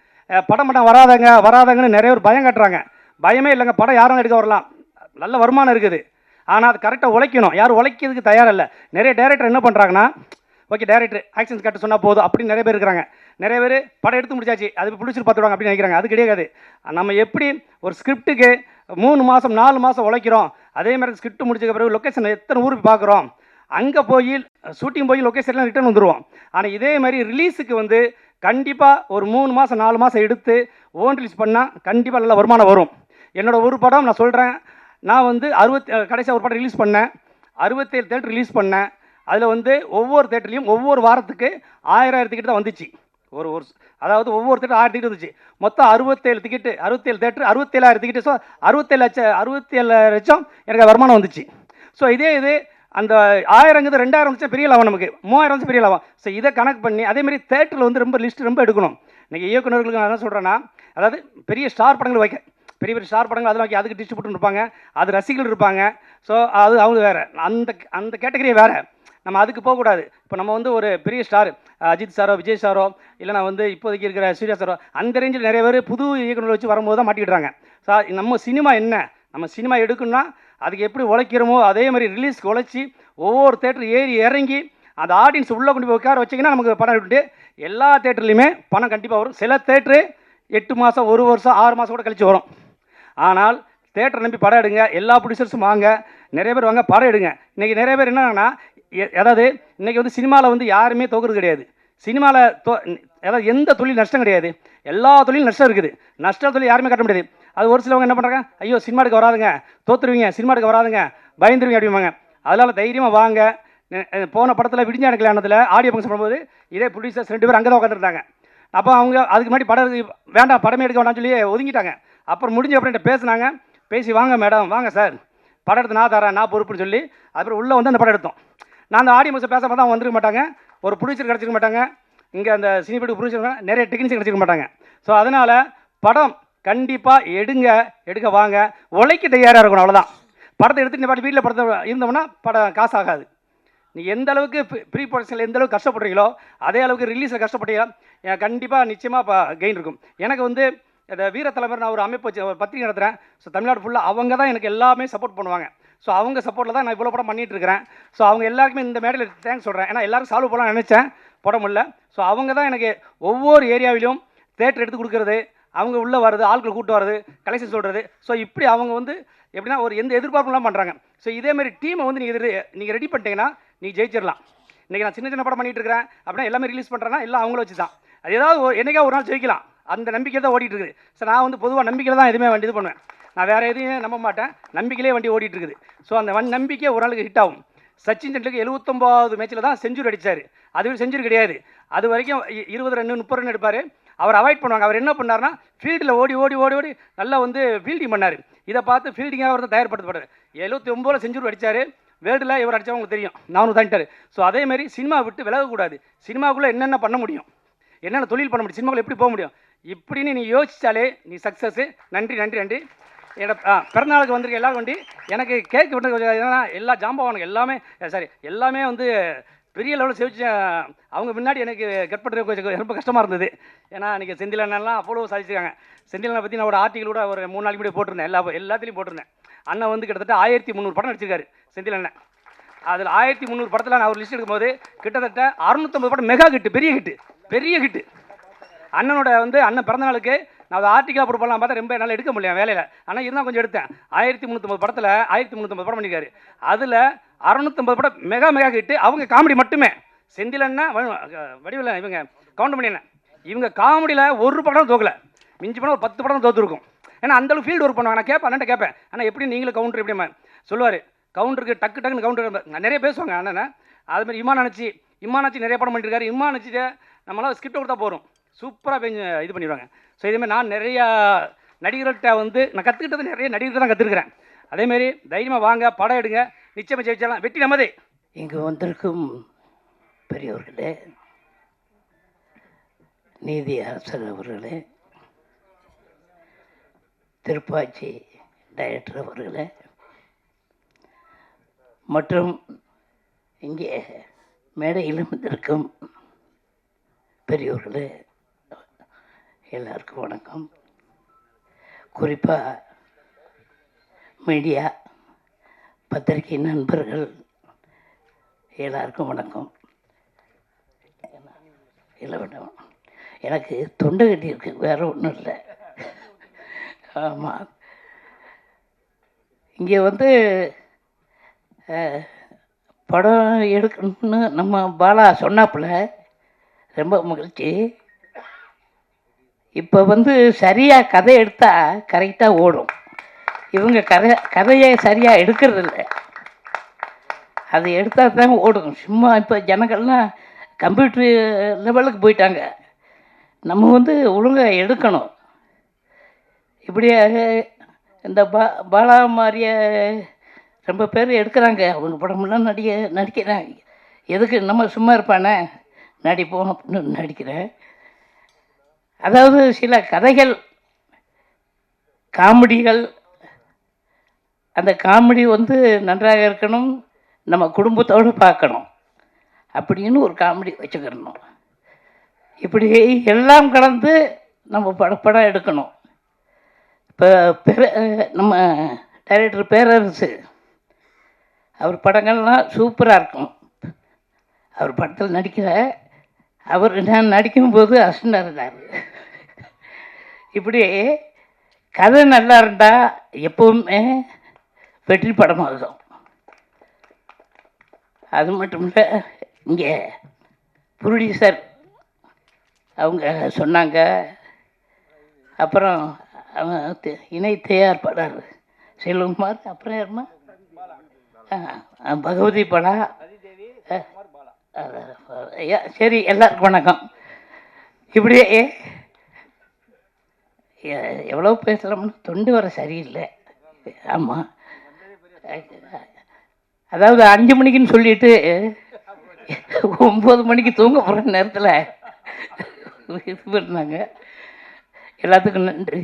படம் வராதங்கன்னு நிறைய பேர் பயம் காட்டுறாங்க. பயமே இல்லைங்க, படம் யாரும் எடுக்க வரலாம், நல்ல வருமானம் இருக்குது. ஆனால் அது கரெக்டாக உழைக்கணும், யாரும் உழைக்கிறதுக்கு தயார் இல்லை. நிறைய டைரக்டர் என்ன பண்ணுறாங்கன்னா, ஓகே டைரக்டர் ஆக்ஷன்ஸ் கட்ட சொன்னால் போதும் அப்படின்னு நிறைய பேர் இருக்கிறாங்க. நிறைய பேர் படம் எடுத்து முடிச்சாச்சு, அது பிடிச்சிட்டு பார்த்துடுவாங்க அப்படின்னு நினைக்கிறாங்க. அது கிடையாது. நம்ம எப்படி ஒரு ஸ்கிரிப்டுக்கு 3 மாதம் 4 மாதம் உழைக்கிறோம், அதே மாதிரி ஸ்கிரிப்ட் முடிச்ச பிறகு லொக்கேஷன் எத்தனை ஊருக்கு பார்க்குறோம், அங்கே போய் ஷூட்டிங் போய் லொக்கேஷன்லாம் ரிட்டர்ன் வந்துடுவோம். ஆனால் இதே மாதிரி ரிலீஸுக்கு வந்து கண்டிப்பாக ஒரு 3 மாதம் 4 மாதம் எடுத்து ஓன் ரிலீஸ் பண்ணால் கண்டிப்பாக நல்ல வருமானம் வரும். என்னோட ஒரு படம் நான் சொல்கிறேன், நான் வந்து கடைசியாக ஒரு படம் ரிலீஸ் பண்ணேன், 67 தேட்டர் ரிலீஸ் பண்ணேன். அதில் வந்து ஒவ்வொரு தேட்டர்லையும் ஒவ்வொரு வாரத்துக்கு 1000 டிக்கெட் தான் வந்துச்சு. ஒரு ஒரு அதாவது ஒவ்வொரு தேட்டர் 1000 டிக்கெட் வந்துச்சு. மொத்தம் 67 டிக்கெட்டு, 67 தேட்டர், 67,000 டிக்கெட்டு. ஸோ 67 லட்சம் எனக்கு வருமானம் வந்துச்சு. ஸோ இது அந்த 1000ங்கிறது 2000 வந்துச்சு பெரிய லாபம், நமக்கு 3000 வந்துச்சு பெரிய லாபம். ஸோ இதை கணக்கு பண்ணி அதேமாதிரி தேட்டரில் வந்து ரொம்ப லிஸ்ட் ரொம்ப எடுக்கணும். இன்றைக்கி இயக்குநர்களுக்கு நான் என்ன சொல்கிறேன்னா, அதாவது பெரிய ஸ்டார் படங்கள் வைக்க, பெரிய பெரிய ஸ்டார் படங்கள் அதில் வைக்க, அதுக்கு டிஸ்ட்ரிபியூட்டர் இருப்பாங்க, அது ரசிகர்கள் இருப்பாங்க. ஸோ அது அவங்க வேறு, அந்த கேட்டகரியே வேறு. நம்ம அதுக்கு போகக்கூடாது. இப்போ நம்ம வந்து ஒரு பெரிய ஸ்டார் அஜித் சாரோ, விஜய் சாரோ, இல்லைனா வந்து இப்போதைக்கு இருக்கிற சூர்யா சாரோ, அந்த ரேஞ்சில் நிறைய பேர் புது இயக்குநர்கள் வச்சு வரும்போது தான் மாட்டிக்கிட்டாங்க. ஸோ நம்ம சினிமா என்ன, நம்ம சினிமா எடுக்கணும்னா அதுக்கு எப்படி உழைக்கிறோமோ அதே மாதிரி ரிலீஸ்க்கு உழைச்சி ஒவ்வொரு தேட்டர் ஏறி இறங்கி அந்த ஆடியன்ஸ் உள்ளே கொண்டு போய் உட்கார வச்சிங்கன்னா நமக்கு பணம் விட்டு எல்லா தேட்டர்லையுமே பணம் கண்டிப்பாக வரும். சில தேட்டரு 8 மாதம், 1 வருஷம், 6 மாதம் கூட கழிச்சு வரும். ஆனால் தேட்டரை நம்பி படம் எடுங்க, எல்லா ப்ரொடியூசர்ஸும் வாங்க, நிறைய பேர் வாங்க, படம் எடுங்க. இன்றைக்கி நிறைய பேர் என்னன்னா, அதாவது இன்றைக்கி வந்து சினிமாவில் வந்து யாருமே தோக்குறது கிடையாது. சினிமாவில் அதாவது எந்த தொழில் நஷ்டம் கிடையாது, எல்லா தொழிலும் நஷ்டம் இருக்குது. நஷ்ட தொழில் யாருமே கட்ட முடியாது. அது ஒரு சிலவங்க என்ன பண்ணுறாங்க, ஐயோ சினிமாவுக்கு வராதுங்க, தோற்றுருவீங்க, சினிமாவுக்கு வராதுங்க, பயந்துருவீங்க அப்படிம்பாங்க. அதனால் தைரியமாக வாங்க. போன படத்தில் விடிஞ்சான கல்யாணத்தில் ஆடியோ ஃபங்க்ஷன் பண்ணும்போது இதே ப்ரொடியூசர்ஸ் 2 பேர் அங்கே தான் உட்காந்துருந்தாங்க. அப்போ அவங்க அதுக்கு முன்னாடி படம் வேண்டாம், படமே எடுக்க வேண்டாம்னு சொல்லி ஒதுங்கிட்டாங்க. அப்புறம் முடிஞ்ச அப்புறம் என்கிட்ட பேசுனாங்க. பேசி வாங்க மேடம், வாங்க சார், படம் எடுத்து நான் தரேன், நான் பொறுப்புன்னு சொல்லி அப்புறம் உள்ளே வந்து அந்த படம் எடுத்தோம். நான் அந்த ஆடியோ ஃபங்க்ஷன் பேசாமல் தான் வந்துருக்க மாட்டாங்க, ஒரு ப்ரொடியூசர் கிடச்சிருக்க மாட்டாங்க, இங்கே அந்த சினிமாட்டுக்கு ப்ரொடியூசர் நிறைய டெக்னீஷியன் கிடச்சிருக்க மாட்டாங்க. ஸோ அதனால் படம் கண்டிப்பாக எடுக்க வாங்க, உழைக்க தயாராக இருக்கணும், அவ்வளோதான். படத்தை எடுத்துட்டு இந்த பாட்டு வீட்டில் படத்தை இருந்தோம்னா படம் காசு ஆகாது. நீங்கள் எந்த அளவுக்கு ப்ரீ ப்ரொடக்ஷனில் எந்த அளவுக்கு கஷ்டப்படுறீங்களோ அதே அளவுக்கு ரிலீஸில் கஷ்டப்பட்டீங்கன்னா கண்டிப்பாக நிச்சயமாக கெயின் இருக்கும். எனக்கு வந்து இந்த வீர தலைவர் நான் ஒரு அமைப்பு வச்சு ஒரு பத்திரிகை நடத்துகிறேன். ஸோ தமிழ்நாடு ஃபுல்லாக அவங்க தான் எனக்கு எல்லாமே சப்போர்ட் பண்ணுவாங்க. ஸோ அவங்க சப்போர்ட்டில் தான் நான் இவ்வளோ படம் பண்ணிகிட்டு இருக்கிறேன். ஸோ அவங்க எல்லாருக்குமே இந்த மேடையில் தேங்க்ஸ் சொல்கிறேன். ஏன்னா எல்லோரும் சால்வ் பண்ணலாம் நினச்சேன், படம் இல்லை. ஸோ அவங்க தான் எனக்கு ஒவ்வொரு ஏரியாவிலும் தேட்டர் எடுத்து கொடுக்குறது, அவங்க உள்ளே வர்றது, ஆட்களை கூப்பிட்டு வர்றது, கலெக்ஷன் சொல்கிறது. ஸோ இப்படி அவங்க வந்து எப்படின்னா ஒரு எந்த எதிர்பார்ப்புலாம் பண்ணுறாங்க. ஸோ இதேமாதிரி டீமை வந்து நீங்கள் ரெடி பண்ணிட்டீங்கன்னா நீ ஜெயிச்சிடலாம். இன்றைக்கி நான் சின்ன படம் பண்ணிகிட்டு இருக்கிறேன் அப்படின்னா எல்லாமே ரிலீஸ் பண்ணுறேன்னா எல்லாம் அவங்கள வச்சு தான். அது ஏதாவது என்றைக்கா ஒரு நாள் ஜெயிக்கலாம், அந்த நம்பிக்கை தான் ஓடிட்டு இருக்குது. ஸோ நான் வந்து பொதுவாக நம்பிக்கையில் தான் எதுவுமே வண்டி இது பண்ணுவேன். நான் வேறு எதையும் நம்ப மாட்டேன், நம்பிக்கையிலே வண்டி ஓடிட்டு இருக்குது. ஸோ அந்த நம்பிக்கை ஒரு நாளுக்கு ஹிட் ஆகும். சச்சின் டெண்டுல்கர் 79வது மேட்ச்சில் தான் செஞ்சுரி அடித்தார். அது செஞ்சுரி கிடையாது, அது வரைக்கும் 20 ரன் 30 ரன் எடுப்பார். அவர் அவாய்ட் பண்ணுவாங்க. அவர் என்ன பண்ணார்னா ஃபீல்டில் ஓடி நல்லா வந்து ஃபீல்டிங் பண்ணார். இதை பார்த்து ஃபீல்டிங்காக அவர் தான் தயார்படுத்தப்படுறாரு. 79ல் செஞ்சுரி அடித்தார். வேர்ல்டில் இவர் அடித்தவங்களுக்கு தெரியும், 400 தாண்டிட்டார். ஸோ அதேமாதிரி சினிமா விட்டு விலகக்கூடாது. சினிமாவுக்குள்ளே என்னென்ன பண்ண முடியும், என்னென்ன தொழில் பண்ண முடியும், சினிமாவில் எப்படி போக முடியும், இப்படின்னு நீ யோசிச்சாலே நீ சக்ஸஸ்ஸு. நன்றி நன்றி நன்றி. என்னோட பிறந்தநாளுக்கு வந்திருக்க எல்லாரும் வண்டி எனக்கு கேக் விட்டு ஏன்னா எல்லா ஜாம்பவானுங்க எல்லாமே வந்து பெரிய லெவலில் சேவிச்சு அவங்க முன்னாடி எனக்கு கட் பண்ணுறது கொஞ்சம் ரொம்ப கஷ்டமாக இருந்தது. ஏன்னா இன்றைக்கி செந்தில் அண்ணன்லாம் அவ்வளோ சாதிச்சிருக்காங்க. செந்தில் அண்ணனை பற்றி நான் ஒரு ஆர்டிக்கல் கூட ஒரு 3 நாளைக்கு முன்னாடி போட்டிருந்தேன், எல்லாத்துலேயும் போட்டிருந்தேன். அண்ணன் வந்து கிட்டத்தட்ட 1300 படம் நடிச்சிருக்காரு செந்தில் அண்ணன். அதில் 1300 படத்தில் நான் ஒரு லிஸ்ட் எடுக்கும்போது கிட்டத்தட்ட 650 படம் மெகா ஹிட்டு, பெரிய ஹிட்டு. அண்ணனோட வந்து அண்ணன் பிறந்தநாளுக்கு நான் அதை ஆர்டிக்கலாக போடலாம் பார்த்தா ரொம்ப என்னால் எடுக்க முடியல வேலையில். ஆனால் இருந்தால் கொஞ்சம் எடுத்தேன். 1350 படத்தில் 1350 படம் பண்ணியிருக்காரு. அதில் 650 படம் மெகா ஹிட்டு. அவங்க காமெடி மட்டுமே. செந்தில் அண்ணன், வடிவில் இவங்க கவுண்ட் பண்ணி அண்ணன், இவங்க காமெடியில் ஒரு படம் தோக்கலை, மிஞ்சி படம் ஒரு 10 படம் தோற்றுருக்கும். ஏன்னா அந்தளவு ஃபீல்டு ஒர்க் பண்ணுவாங்க. நான் கேட்பேன், அண்ணன் கேட்பேன், ஆனால் எப்படி நீங்களும் கவுண்டர் எப்படி சொல்லுவார், கவுண்டருக்கு டக்குன்னு கவுண்டர் நிறைய பேசுவாங்க அண்ணனை. அதுமாதிரி இம்மானாச்சி நிறைய படம் பண்ணியிருக்காரு. இம்மானாச்சிட்ட நம்மளால் ஸ்கிரிப்ட் கொடுத்தா போகிறோம், சூப்பராக இது பண்ணிடுவாங்க. ஸோ இதேமாதிரி நான் நிறையா நடிகர்கள்ட்ட வந்து நான் கற்றுக்கிட்டது நிறைய நடிகர்கிட்ட தான் கற்றுருக்கிறேன். அதேமாரி தைரியமாக வாங்க, படம் எடுங்க, நிச்சயமாக ஜெயிச்சிடலாம், வெற்றி நமதே. இங்கு வந்திருக்கும் பெரியவர்களே, நீதி அரசர் அவர்களே, திருப்பாச்சி டைரக்டர் அவர்களே, மற்றும் இங்கே மேடையில் வந்திருக்கும் பெரியவர்களே, எல்லாருக்கும் வணக்கம். குறிப்பாக மீடியா பத்திரிகை நண்பர்கள் எல்லாருக்கும் வணக்கம். இல்லை வேண்டாம், எனக்கு தொண்டை கட்டி இருக்கு, வேறு ஒன்றும் இல்லை. ஆமாம், இங்கே வந்து படம் எடுக்கணும்னு நம்ம பாலா சொன்னாப்புல, ரொம்ப மகிழ்ச்சி. இப்போ வந்து சரியாக கதை எடுத்தால் கரெக்டாக ஓடும். இவங்க கதையை சரியாக எடுக்கிறதில்ல. அதை எடுத்தால் தான் ஓடும். சும்மா இப்போ ஜனங்கள்லாம் கம்ப்யூட்டர் லெவலுக்கு போயிட்டாங்க. நம்ம வந்து ஒழுங்காக எடுக்கணும். இப்படியே இந்த பாலா மாதிரியே ரொம்ப பேர் எடுக்கிறாங்க. அவங்க படமெல்லாம் நடிக்கிறாங்க. எதுக்கு நம்ம சும்மா இருப்பானே, நடிப்போம் அப்படின்னு நடிக்கிறேன். அதாவது சில கதைகள், காமெடிகள், அந்த காமெடி வந்து நன்றாக இருக்கணும், நம்ம குடும்பத்தோடு பார்க்கணும் அப்படின்னு ஒரு காமெடி வச்சுக்கிறணும். இப்படி எல்லாம் கலந்து நம்ம படம் எடுக்கணும். இப்போ நம்ம டைரக்டர் பேரரசு, அவர் படங்கள்லாம் சூப்பராக இருக்கும். அவர் படத்தில் நடிக்கிற நான் நடிக்கும்போது அசிஸ்டண்டாக இருந்தார். இப்படி கதை நல்லா இருந்தால் எப்போவுமே வெற்றி படமாகும். அது மட்டும் இல்லை, இங்கே ப்ரொடியூசர் அவங்க சொன்னாங்க. அப்புறம் இணை தயாரிப்பாளர் செல்வகுமார், அப்புறம் யாருமா பகவதி படா. சரி, எல்லாருக்கும் வணக்கம். இப்படியே எவ்வளோ பேசலாம்னு தொண்டு வர சரியில்லை. ஆமாம், அதாவது 5 மணிக்குன்னு சொல்லிட்டு 9 மணிக்கு தூங்க போகிற நேரத்தில் இது பண்ணாங்க. எல்லாத்துக்கும் நன்றி.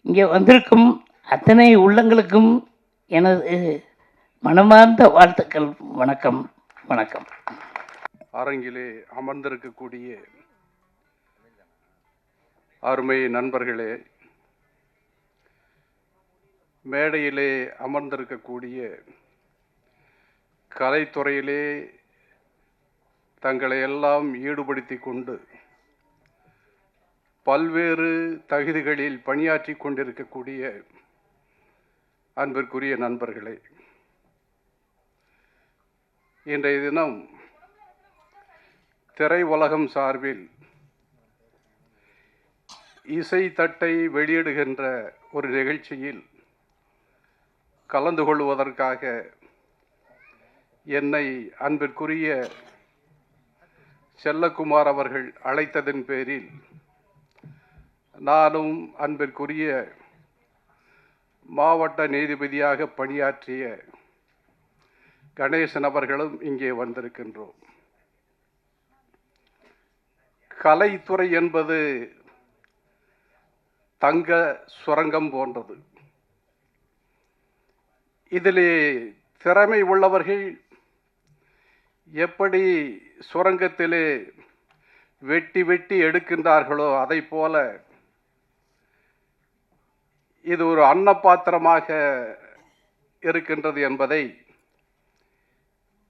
இங்கே வந்திருக்கும் அத்தனை உள்ளங்களுக்கும் எனது மனமார்ந்த வாழ்த்துக்கள். வணக்கம் வணக்கம். அரங்கிலே அமர்ந்திருக்கக்கூடிய அருமை நண்பர்களே, மேடையிலே அமர்ந்திருக்கக்கூடிய கலைத்துறையிலே தங்களை எல்லாம் ஈடுபடுத்தி கொண்டு பல்வேறு தகுதிகளில் பணியாற்றி கொண்டிருக்கக்கூடிய அன்பிற்குரிய நண்பர்களே, இன்றைய தினம் திரை உலகம் சார்பில் இசை தட்டை வெளியிடுகின்ற ஒரு நிகழ்ச்சியில் கலந்து கொள்வதற்காக என்னை அன்பிற்குரிய செல்லக்குமார் அவர்கள் அழைத்ததன் பேரில் நானும் அன்பிற்குரிய மாவட்ட நீதிபதியாக பணியாற்றிய கணேசன் அவர்களும் இங்கே வந்திருக்கின்றோம். கலைத்துறை என்பது தங்க சுரங்கம் போன்றது. இதிலே திறமை உள்ளவர்கள் எப்படி சுரங்கத்திலே வெட்டி வெட்டி எடுக்கின்றார்களோ அதை போல இது ஒரு அன்னப்பாத்திரமாக இருக்கின்றது என்பதை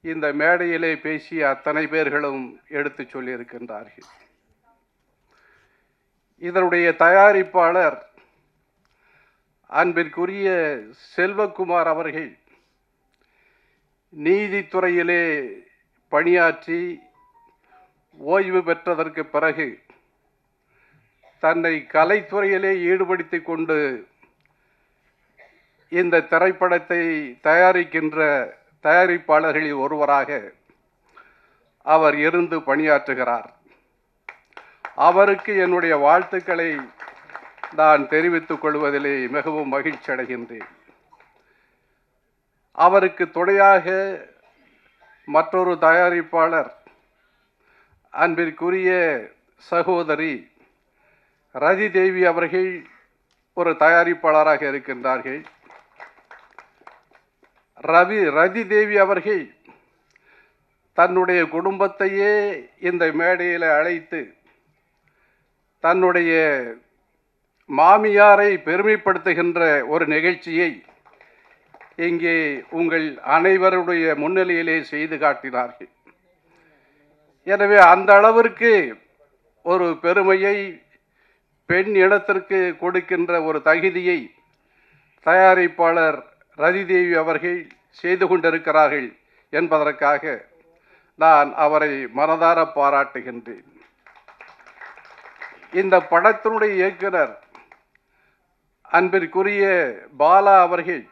இந்த மேடையிலே பேசிய அத்தனை பேர்களும் எடுத்து சொல்லியிருக்கின்றார்கள். இதனுடைய தயாரிப்பாளர் அன்பிற்குரிய செல்வகுமார் அவர்கள் நீதித்துறையிலே பணியாற்றி ஓய்வு பெற்றதற்கு பிறகு தன்னை கலைத்துறையிலே ஈடுபடுத்தி கொண்டு இந்த திரைப்படத்தை தயாரிக்கின்ற தயாரிப்பாளர்களில் ஒருவராக அவர் இருந்து பணியாற்றுகிறார். அவருக்கு என்னுடைய வாழ்த்துக்களை நான் தெரிவித்துக் கொள்வதிலே மிகவும் மகிழ்ச்சி அடைகின்றேன். அவருக்கு துணையாக மற்றொரு தயாரிப்பாளர் அன்பிற்குரிய சகோதரி ரதி தேவி அவர்கள் ஒரு தயாரிப்பாளராக இருக்கின்றார்கள். ரதி தேவி அவர்கள் தன்னுடைய குடும்பத்தையே இந்த மேடையில் அழைத்து தன்னுடைய மாமியாரை பெருமைப்படுத்துகின்ற ஒரு நிகழ்ச்சியை இங்கே உங்கள் அனைவருடைய முன்னிலையிலே செய்து காட்டினார்கள். எனவே அந்த அளவிற்கு ஒரு பெருமையை பெண் இனத்திற்கு கொடுக்கின்ற ஒரு தகுதியை தயாரிப்பாளர் ரதிதேவி அவர்கள் செய்து கொண்டிருக்கிறார்கள் என்பதற்காக நான் அவரை மனதார பாராட்டுகின்றேன். இந்த படத்தினுடைய இயக்குனர் அன்பிற்குரிய பாலா அவர்கள்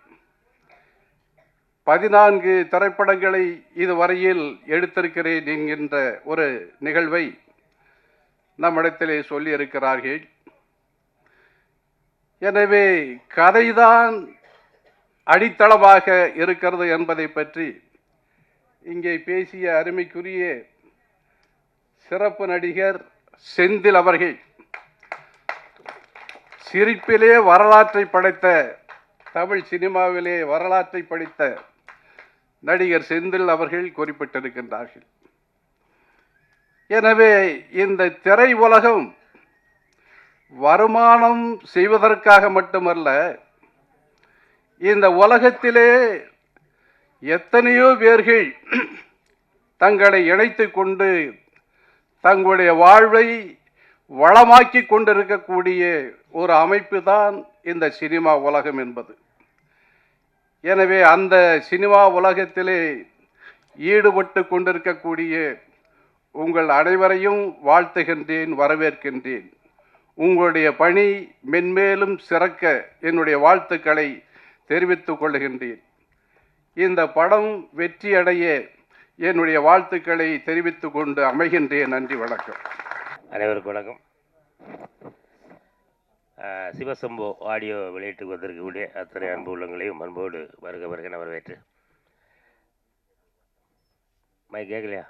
14 திரைப்படங்களை இதுவரையில் எடுத்திருக்கிறேன் என்கின்ற ஒரு நிகழ்வை நம்மிடத்திலே சொல்லியிருக்கிறார்கள். எனவே கதைதான் அடித்தளமாக இருக்கிறது என்பதை பற்றி இங்கே பேசிய அருமைக்குரிய சிறப்பு நடிகர் செந்தில் அவர்கள் சிரிப்பிலே வரலாற்றை படைத்த, தமிழ் சினிமாவிலே வரலாற்றை படைத்த நடிகர் செந்தில் அவர்கள் குறிப்பிட்டிருக்கின்றார்கள். எனவே இந்த திரை உலகம் வருமானம் செய்வதற்காக மட்டுமல்ல, இந்த உலகத்திலே எத்தனையோ பேர்கள் தங்களை இணைத்து கொண்டு தங்களுடைய வாழ்வை வளமாக்கி கொண்டிருக்கக்கூடிய ஒரு அமைப்பு தான் இந்த சினிமா உலகம் என்பது. எனவே அந்த சினிமா உலகத்திலே ஈடுபட்டு கொண்டிருக்கக்கூடிய உங்கள் அனைவரையும் வாழ்த்துகின்றேன், வரவேற்கின்றேன். உங்களுடைய பணி மென்மேலும் சிறக்க என்னுடைய வாழ்த்துக்களை தெரிவித்துக் கொள்கின்றேன். இந்த படம் வெற்றியடைய என்னுடைய வாழ்த்துக்களை தெரிவித்துக் கொண்டு அமைகின்றேன். நன்றி, வணக்கம். அனைவருக்கும் வணக்கம். சிவசம்போ ஆடியோ வெளியீட்டுக்கு வந்திருக்கக்கூடிய அத்தனை அன்பு உள்ளங்களையும் அன்போடு வருக வருக வரவேற்று. மை கேட்கலையா?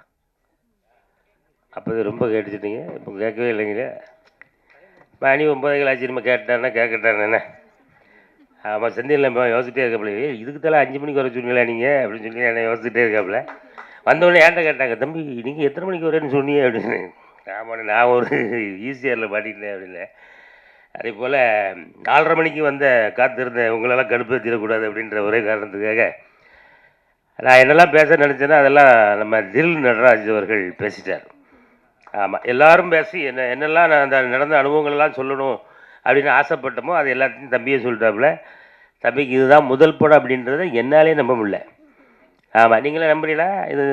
அப்போது ரொம்ப கேட்டுச்சிட்டீங்க, இப்போ கேட்கவே இல்லைங்களே. மணி 9 ஆச்சு, நம்ம கேட்டானே கேட்கட்டானே. ஆமாம், செந்தில் நம்ம யோசிச்சுட்டே இருக்காப்புல, இதுக்கு தலை 5 மணிக்கு வர சொன்னீங்களா நீங்கள் அப்படின்னு சொல்லி என்ன யோசிச்சுட்டே இருக்காப்புல. வந்தவொடனே ஏன்ட்ட கேட்டாங்க, தம்பி நீங்கள் எத்தனை மணிக்கு வரேன்னு சொன்னீங்க அப்படின்னு. ஆமாம், நான் ஒரு ஈஸியரில் மாட்டிக்கிட்டேன் அப்படின்னு. அதே போல் 4:30 மணிக்கு வந்த காத்திருந்தேன், உங்களெல்லாம் கடுப்பேற்றிடக்கூடாது அப்படின்ற ஒரே காரணத்துக்காக நான் என்னெல்லாம் பேச நினச்சேன்னா அதெல்லாம் நம்ம தில் நடராஜ் அவர்கள் பேசிட்டார். ஆமாம், எல்லாரும் பேசி என்னெல்லாம் நான் அந்த நடந்த அனுபவங்கள்லாம் சொல்லணும் அப்படின்னு ஆசைப்பட்டோமோ அது எல்லாத்தையும் தம்பியே சொல்லிட்டாப்புல. தம்பிக்கு இதுதான் முதல் படம் அப்படின்றத என்னாலே நம்ப முடியல. ஆமாம், நீங்களே நம்புறீங்களா? இது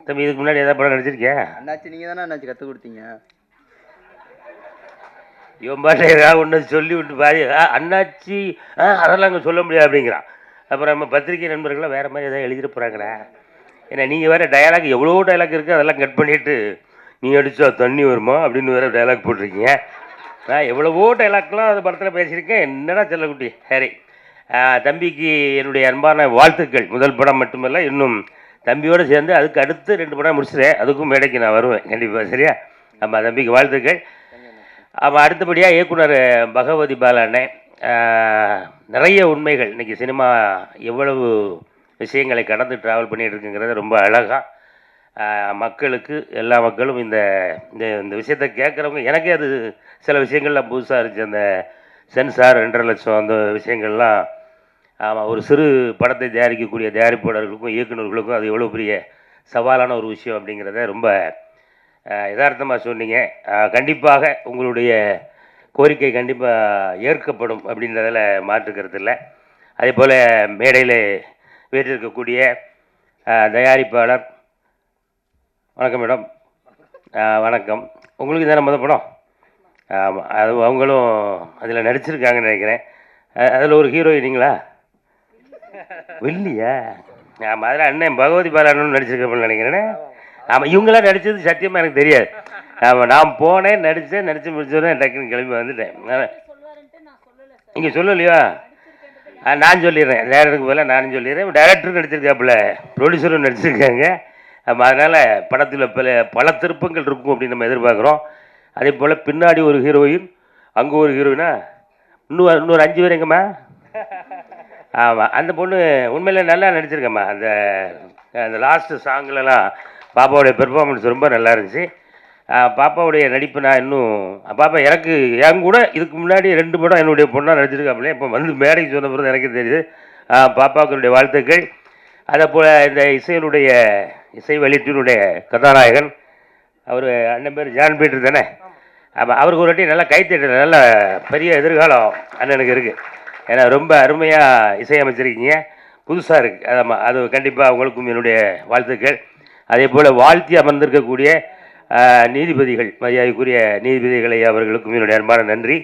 தம்பி இதுக்கு முன்னாடி ஏதாவது படம் நடிச்சிருக்கேன்? அண்ணாச்சி நீங்கள் தானே அண்ணாச்சி கற்றுக் கொடுத்தீங்க. இவன் பாட்டை ஏதாவது ஒன்று சொல்லி விட்டு பாதி அண்ணாச்சி அதெல்லாம் அங்கே சொல்ல முடியாது அப்படிங்கிறான். அப்புறம் நம்ம பத்திரிகை நண்பர்கள்லாம் வேறு மாதிரி ஏதாவது எழுதிட்டு போகிறாங்களா? ஏன்னா நீங்கள் வேறு டயலாக் எவ்வளோ டயலாக் இருக்குது, அதெல்லாம் கட் பண்ணிவிட்டு நீ அடித்தா தண்ணி வருமா அப்படின்னு வேறு டயலாக் போட்டிருக்கீங்க. நான் எவ்வளவோ டைலாக்லாம் அந்த படத்தில் பேசியிருக்கேன். என்னடா செல்லக்குட்டி. சரி, தம்பிக்கு என்னுடைய அன்பான வாழ்த்துக்கள். முதல் படம் மட்டுமல்ல, இன்னும் தம்பியோடு சேர்ந்து அதுக்கு அடுத்து 2 படம் முடிச்சிட்டேன். அதுக்கும் மேடைக்கு நான் வருவேன் கண்டிப்பாக. சரியா? ஆமாம், தம்பிக்கு வாழ்த்துக்கள். ஆமாம், அடுத்தபடியாக இயக்குனர் பகவதி பாலாண்ணே, நிறைய உண்மைகள் இன்றைக்கி சினிமா எவ்வளவு விஷயங்களை கடந்து ட்ராவல் பண்ணிகிட்டு இருக்குங்கிறத ரொம்ப அழகாக மக்களுக்கு, எல்லா மக்களும் இந்த இந்த விஷயத்தை கேட்குறவங்க, எனக்கே அது சில விஷயங்கள்லாம் புதுசாக இருந்துச்சு. அந்த சென்சார் 2.5 லட்சம் அந்த விஷயங்கள்லாம். ஆமாம், ஒரு சிறு படத்தை தயாரிக்கக்கூடிய தயாரிப்பாளர்களுக்கும் இயக்குநர்களுக்கும் அது எவ்வளோ பெரிய சவாலான ஒரு விஷயம் அப்படிங்கிறத ரொம்ப யதார்த்தமாக சொன்னீங்க. கண்டிப்பாக உங்களுடைய கோரிக்கை கண்டிப்பாக ஏற்கப்படும் அப்படின்றதில் மாற்றுக்கிறது இல்லை. அதே போல் மேடையில் வீட்டிருக்கக்கூடிய தயாரிப்பாளர், வணக்கம் மேடம். வணக்கம். உங்களுக்கு தானே முதல் படம்? ஆமாம், அது அவங்களும் அதில் நடிச்சிருக்காங்கன்னு நினைக்கிறேன். அதில் ஒரு ஹீரோயினிங்களா? வெள்ளியா? ஆமாம், அதில் அண்ணன் பகவதி பாலான்னு நடிச்சிருக்கேன்னு நினைக்கிறேன். ஆமாம், இவங்களாம் நடித்தது சத்தியமாக எனக்கு தெரியாது. ஆமாம், நான் போனேன், நடித்து முடிச்சோடனே டக்குன்னு கிளம்பி வந்துட்டேன். நீங்கள் சொல்லலையா? நான் சொல்லிடுறேன், டேரக்டருக்கு பதிலாக நானும் சொல்லிடுறேன். டேரக்டரும் நடிச்சிருக்காப்புல, ப்ரொடியூசரும் நடிச்சிருக்காங்க. ஆமாம், அதனால் படத்தில் பல திருப்பங்கள் இருக்கும் அப்படின்னு நம்ம எதிர்பார்க்குறோம். அதே போல் பின்னாடி ஒரு ஹீரோயின், அங்கே ஒரு ஹீரோயினா, இன்னொரு 5 பேர் எங்கம்மா? ஆமாம், அந்த பொண்ணு உண்மையிலே நல்லா நடிச்சிருக்கம்மா. அந்த லாஸ்ட்டு சாங்லலாம் பாப்பாவுடைய பெர்ஃபார்மன்ஸ் ரொம்ப நல்லா இருந்துச்சு. பாப்பாவுடைய நடிப்பு நான் இன்னும் பாப்பா எனக்கு என் கூட இதுக்கு முன்னாடி 2 படம் என்னுடைய பொண்ணாக நடிச்சிருக்காப்புல. இப்போ வந்து மேடைக்கு சொன்ன பிறகு எனக்கு தெரியுது. பாப்பாவுக்கு என்னுடைய வாழ்த்துக்கள். அதே போல் இந்த இசை வெளியீட்டினுடைய கதாநாயகன் அவர் அண்ணன் பேர் ஜான் பீட்டர் தானே? ஆமாம், அவருக்கு ஒரு வாட்டி நல்லா கைத்தட்டு, நல்ல பெரிய எதிர்காலம் அண்ணனுக்கு இருக்குது. ஏன்னா ரொம்ப அருமையாக இசையமைச்சிருக்கீங்க. புதுசாக இருக்குது. ஆமாம், அது கண்டிப்பாக அவங்களுக்கும் என்னுடைய வாழ்த்துக்கள். அதே போல் வாழ்த்தி அமர்ந்திருக்கக்கூடிய நீதிபதிகள், மரியாதைக்குரிய நீதிபதிகளை அவர்களுக்கும் என்னுடைய அன்பான நன்றி.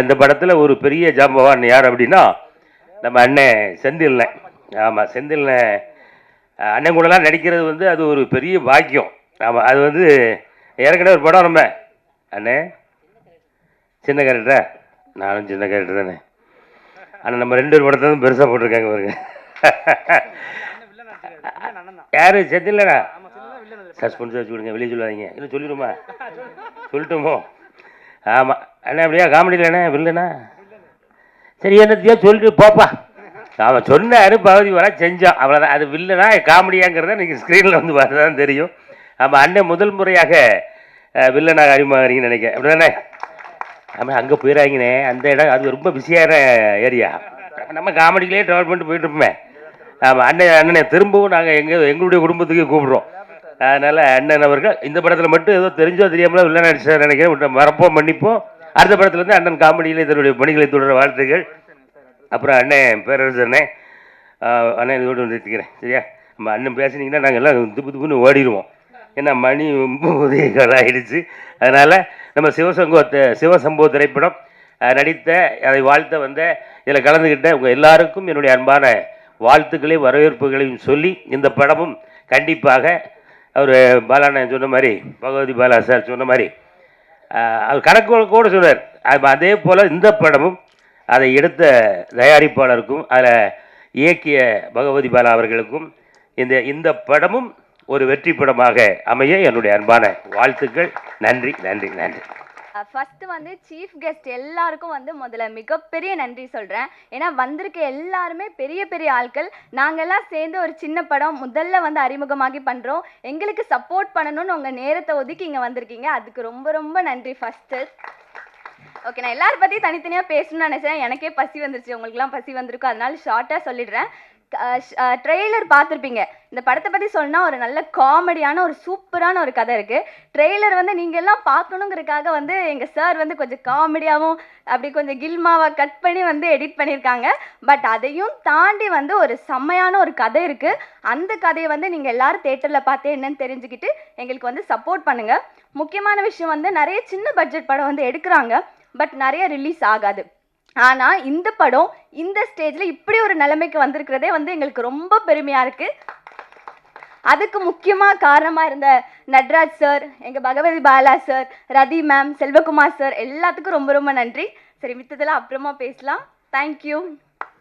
அந்த படத்தில் ஒரு பெரிய ஜாம்பவான் யார் அப்படின்னா நம்ம அண்ணன் செந்தில்ண்ணன். ஆமாம், செந்தில்ண்ணன் அண்ணன் கூடலாம் நடிக்கிறது வந்து அது ஒரு பெரிய பாக்கியம். ஆமாம், அது வந்து ஏற்கனவே ஒரு படம் நம்ம அண்ணே சின்ன கேரக்டரா, நானும் சின்ன கேரக்டர் தானே. ஆனால் நம்ம 2 படத்தை தான் பெருசாக போட்டிருக்காங்க பாருங்க. யார் செந்தில்ண்ணா? சஸ்பென்ஸ் வச்சு விடுங்க, வெளியே சொல்லாதீங்க. இன்னும் சொல்லிடுமா? சொல்லட்டுமோ? ஆமாம் அண்ணா, அப்படியா காமெடியில் அண்ணா வில்லண்ணா? சரி, என்னத்தையோ சொல்லிட்டு போப்பா. அவன் சொன்னாரு, பகுதி வர செஞ்சோம், அவ்வளோதான். அது வில்லனா காமெடியாங்கிறத நீங்கள் ஸ்க்ரீனில் வந்து பார்த்து தான் தெரியும். ஆமாம், அண்ணன் முதல் முறையாக வில்லனாக அறிமுகறீங்கன்னு நினைக்கிறேன், அப்படி தானே? ஆமாம், அங்கே போயிடாங்கண்ணே, அந்த இடம் அது ரொம்ப பிஸியான ஏரியா. நம்ம காமெடிக்கிலே ட்ராவல் பண்ணிட்டு போயிட்டுருப்போமே. ஆமாம், அண்ணனை திரும்பவும் நாங்கள் எங்களுடைய குடும்பத்துக்கு கூப்பிடுறோம். அதனால் அண்ணன் அவர்கள் இந்த படத்தில் மட்டும் ஏதோ தெரிஞ்சோ தெரியாமலோ வில்லன் நடிச்சார் நினைக்கிறேன். மறப்போம், மன்னிப்போம். அடுத்த படத்துலேருந்து அண்ணன் காமெடியில் இதனுடைய பணிகளை தொடர வாழ்த்துக்கள். அப்புறம் அண்ணன் பேரரசு அண்ணன் இதோடு நிறுத்திக்கிறேன், சரியா? நம்ம அண்ணன் பேசுனீங்கன்னா நாங்கள் எல்லாம் துப்புன்னு ஓடிடுவோம். ஏன்னா மணி 9 ஆகிடுச்சு. அதனால் நம்ம சிவசம்பவ திரைப்படம் நடித்த, அதை வாழ்த்த வந்த, இதில் கலந்துக்கிட்ட உங்கள் எல்லாருக்கும் என்னுடைய அன்பான வாழ்த்துக்களையும் வரவேற்புகளையும் சொல்லி, இந்த படமும் கண்டிப்பாக அவர் பாலாண்ணன் சொன்ன மாதிரி, பகவதி பாலா சார் சொன்ன மாதிரி அவர் கணக்கு கூட சொன்னார். அதே போல் இந்த படமும் அதை எடுத்த தயாரிப்பாளருக்கும் அதில் இயக்கிய பகவதி பாலா அவர்களுக்கும் இந்த படமும் ஒரு வெற்றி படமாக அமைய என்னுடைய அன்பான வாழ்த்துக்கள். நன்றி நன்றி நன்றி. ஃபர்ஸ்ட் வந்து சீஃப் கெஸ்ட் எல்லாருக்கும் வந்து முதல்ல மிகப்பெரிய நன்றி சொல்கிறேன். ஏன்னா வந்திருக்க எல்லாருமே பெரிய பெரிய ஆட்கள். நாங்கள்லாம் சேர்ந்து ஒரு சின்ன படம் முதல்ல வந்து அறிமுகமாகி பண்ணுறோம். எங்களுக்கு சப்போர்ட் பண்ணணும்னு உங்கள் நேரத்தை ஒதுக்கி இங்கே வந்திருக்கீங்க, அதுக்கு ரொம்ப ரொம்ப நன்றி ஃபஸ்ட்டு. ஓகே, நான் எல்லாரும் பற்றி தனித்தனியாக பேசணும்னு நினச்சேன். எனக்கே பசி வந்துருச்சு, உங்களுக்குலாம் பசி வந்திருக்கும், அதனால ஷார்ட்டாக சொல்லிடுறேன். ட்ரெய்லர் பார்த்துருப்பீங்க. இந்த படத்தை பற்றி சொன்னால் ஒரு நல்ல காமெடியான ஒரு சூப்பரான ஒரு கதை இருக்குது. ட்ரெய்லர் வந்து நீங்கள் எல்லாம் பார்க்கணுங்கிறதுக்காக வந்து எங்கள் சார் வந்து கொஞ்சம் காமெடியாகவும் அப்படி கொஞ்சம் கில்மாவாக கட் பண்ணி வந்து எடிட் பண்ணியிருக்காங்க. பட் அதையும் தாண்டி வந்து ஒரு செம்மையான ஒரு கதை இருக்குது. அந்த கதையை வந்து நீங்கள் எல்லோரும் தேட்டரில் பார்த்து என்னன்னு தெரிஞ்சுக்கிட்டு எங்களுக்கு வந்து சப்போர்ட் பண்ணுங்கள். முக்கியமான விஷயம் வந்து நிறைய சின்ன பட்ஜெட் படம் வந்து எடுக்கிறாங்க, பட் நிறைய ரிலீஸ் ஆகாது. ஆனால் இந்த படம் இந்த ஸ்டேஜில் இப்படி ஒரு நிலைமைக்கு வந்திருக்கிறதே வந்து எங்களுக்கு ரொம்ப பெருமையாக இருக்குது. அதுக்கு முக்கியமாக காரணமாக இருந்த நட்ராஜ் சார், எங்கள் பகவதி பாலா சார், ரதி மேம், செல்வகுமார் சார் எல்லாத்துக்கும் ரொம்ப ரொம்ப நன்றி. சரி, மித்ததெல்லாம் அப்புறமா பேசலாம். தேங்க்யூ.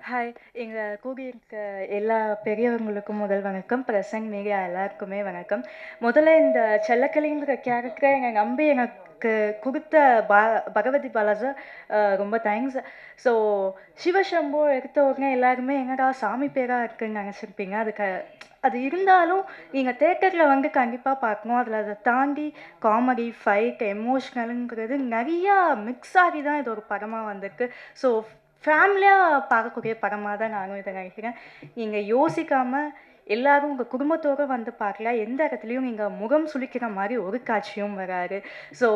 ஹாய், எங்கள் கூடியிருக்க எல்லா பெரியவங்களுக்கும் முதல் வணக்கம். பிரசன்ட் மீடியா எல்லாருக்குமே வணக்கம். முதல்ல இந்த செல்லக்கிளிங்கிற கேரக்டரை எங்கள் நம்பி எனக்கு கொடுத்த பகவதி பாலா சார் ரொம்ப தேங்க்ஸ். ஸோ சிவசம்போ எடுத்த உடனே எல்லாருமே என்னடா சாமி பேராக இருக்குன்னு நினச்சிருப்பீங்க. அது இருந்தாலும் நீங்கள் தேட்டரில் வந்து கண்டிப்பாக பார்க்கணும். அதில் அதை தாண்டி காமெடி, ஃபைட், எமோஷ்னலுங்கிறது நிறையா மிக்ஸ் ஆகி தான் இது ஒரு படமாக வந்திருக்கு. ஸோ ஃபேமிலியாக பார்க்கக்கூடிய படமாக தான் நானும் இதை நினைக்கிறேன். நீங்கள் யோசிக்காமல் எல்லாரும் உங்கள் குடும்பத்தோடு வந்து பார்க்கலாம். எந்த இடத்துலையும் நீங்கள் முகம் சுளிக்கிற மாதிரி ஒரு காட்சியும் வராது. ஸோ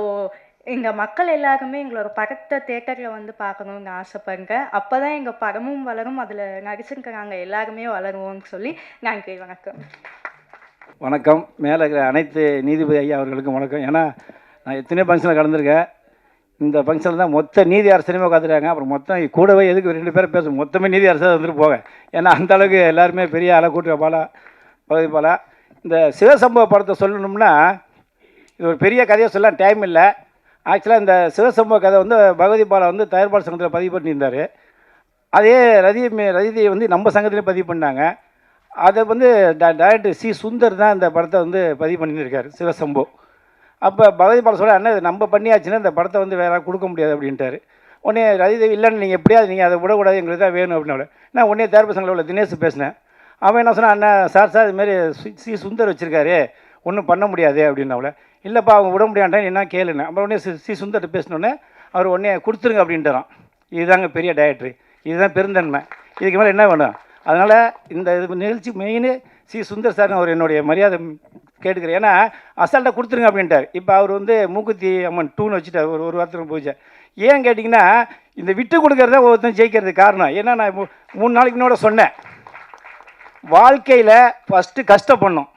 எங்கள் மக்கள் எல்லாருமே எங்களோட படத்தை தேட்டரில் வந்து பார்க்கணுன்னு ஆசைப்படுறேன். அப்போ தான் எங்கள் படமும் வளரும், அதில் நடிச்சிருக்கிறாங்க எல்லாருமே வளருவோம்னு சொல்லி நன்றி. வணக்கம். வணக்கம். மேலே இருக்கிற அனைத்து நீதிபதி ஐயா அவர்களுக்கும் வணக்கம். ஏன்னா நான் எத்தனையோ ஃபங்க்ஷனில் கலந்துருக்கேன். இந்த ஃபங்க்ஷனில் தான் மொத்த நீதி அரசனையுமே உட்காந்துருக்காங்க. அப்புறம் மொத்தம் கூடவே எதுக்கு 2 பேரும் பேசும், மொத்தமே நீதி அரசாக வந்துட்டு போக. ஏன்னா அந்தளவுக்கு எல்லாருமே பெரிய ஆளை கூட்டுற பாலா, பகுதி பாலா. இந்த சிவசம்பவ படத்தை சொல்லணும்னா இது ஒரு பெரிய கதையை சொல்ல டைம் இல்லை. ஆக்சுவலாக இந்த சிவசம்பவ கதை வந்து பகவதி பாலா வந்து தயாரிப்பாளர் சங்கத்தில் பதிவு பண்ணியிருந்தார். அதே ரதியை வந்து நம்ம சங்கத்திலே பதிவு பண்ணாங்க. அதை வந்து டைரக்டர் சி சுந்தர் தான் இந்த படத்தை வந்து பதிவு பண்ணியிருக்காரு, சிவசம்போ. அப்போ பகவதி பாலா சொல்ல, அண்ணா இது நம்ம பண்ணியாச்சுன்னா இந்த படத்தை வந்து வேறு கொடுக்க முடியாது அப்படின்ட்டார். உடனே ரதிதேவி இல்லைன்னு நீங்கள் எப்படியாவது நீங்கள் அதை விடக்கூடாது, எங்களுக்கு தான் வேணும் அப்படின்னு. நான் உடனே தயாரிப்பு சங்கத்தில் உள்ள தினேஷ் பேசினேன். அவன் என்ன சொன்னான், அண்ணா சார் இதுமாரி சி சுந்தர் வச்சுருக்காரு, ஒன்றும் பண்ண முடியாது அப்படின்னாவில். இல்லைப்பா அவங்க விட முடியாண்டான்னு என்ன கேளுன்னு. அப்புறம் உடனே சி சுந்தர்கிட்ட பேசினோடனே அவர் உடனே கொடுத்துருங்க அப்படின்ட்டுறான். இதுதாங்க பெரிய டைரக்டரு, இதுதான் பெருந்தன்மை, இதுக்கு மேலே என்ன வேணும். அதனால் இந்த நிகழ்ச்சி மெயின் சி சுந்தர் சார் அவர் என்னுடைய மரியாதை கேட்டுக்கிறேன். ஏன்னா அசால்ட்டாக கொடுத்துருங்க அப்படின்ட்டார். இப்போ அவர் வந்து மூக்குத்தி அம்மன் 2ன்னு வச்சுட்டார், ஒரு வாரத்தில் போச்சு. ஏன் கேட்டிங்கன்னா இந்த விட்டு கொடுக்கறத ஒவ்வொருத்தரும் ஜெயிக்கிறதுக்கு காரணம். ஏன்னா நான் 3 நாளைக்கு முன்னோட சொன்னேன், வாழ்க்கையில் ஃபஸ்ட்டு கஷ்டப்படணும்,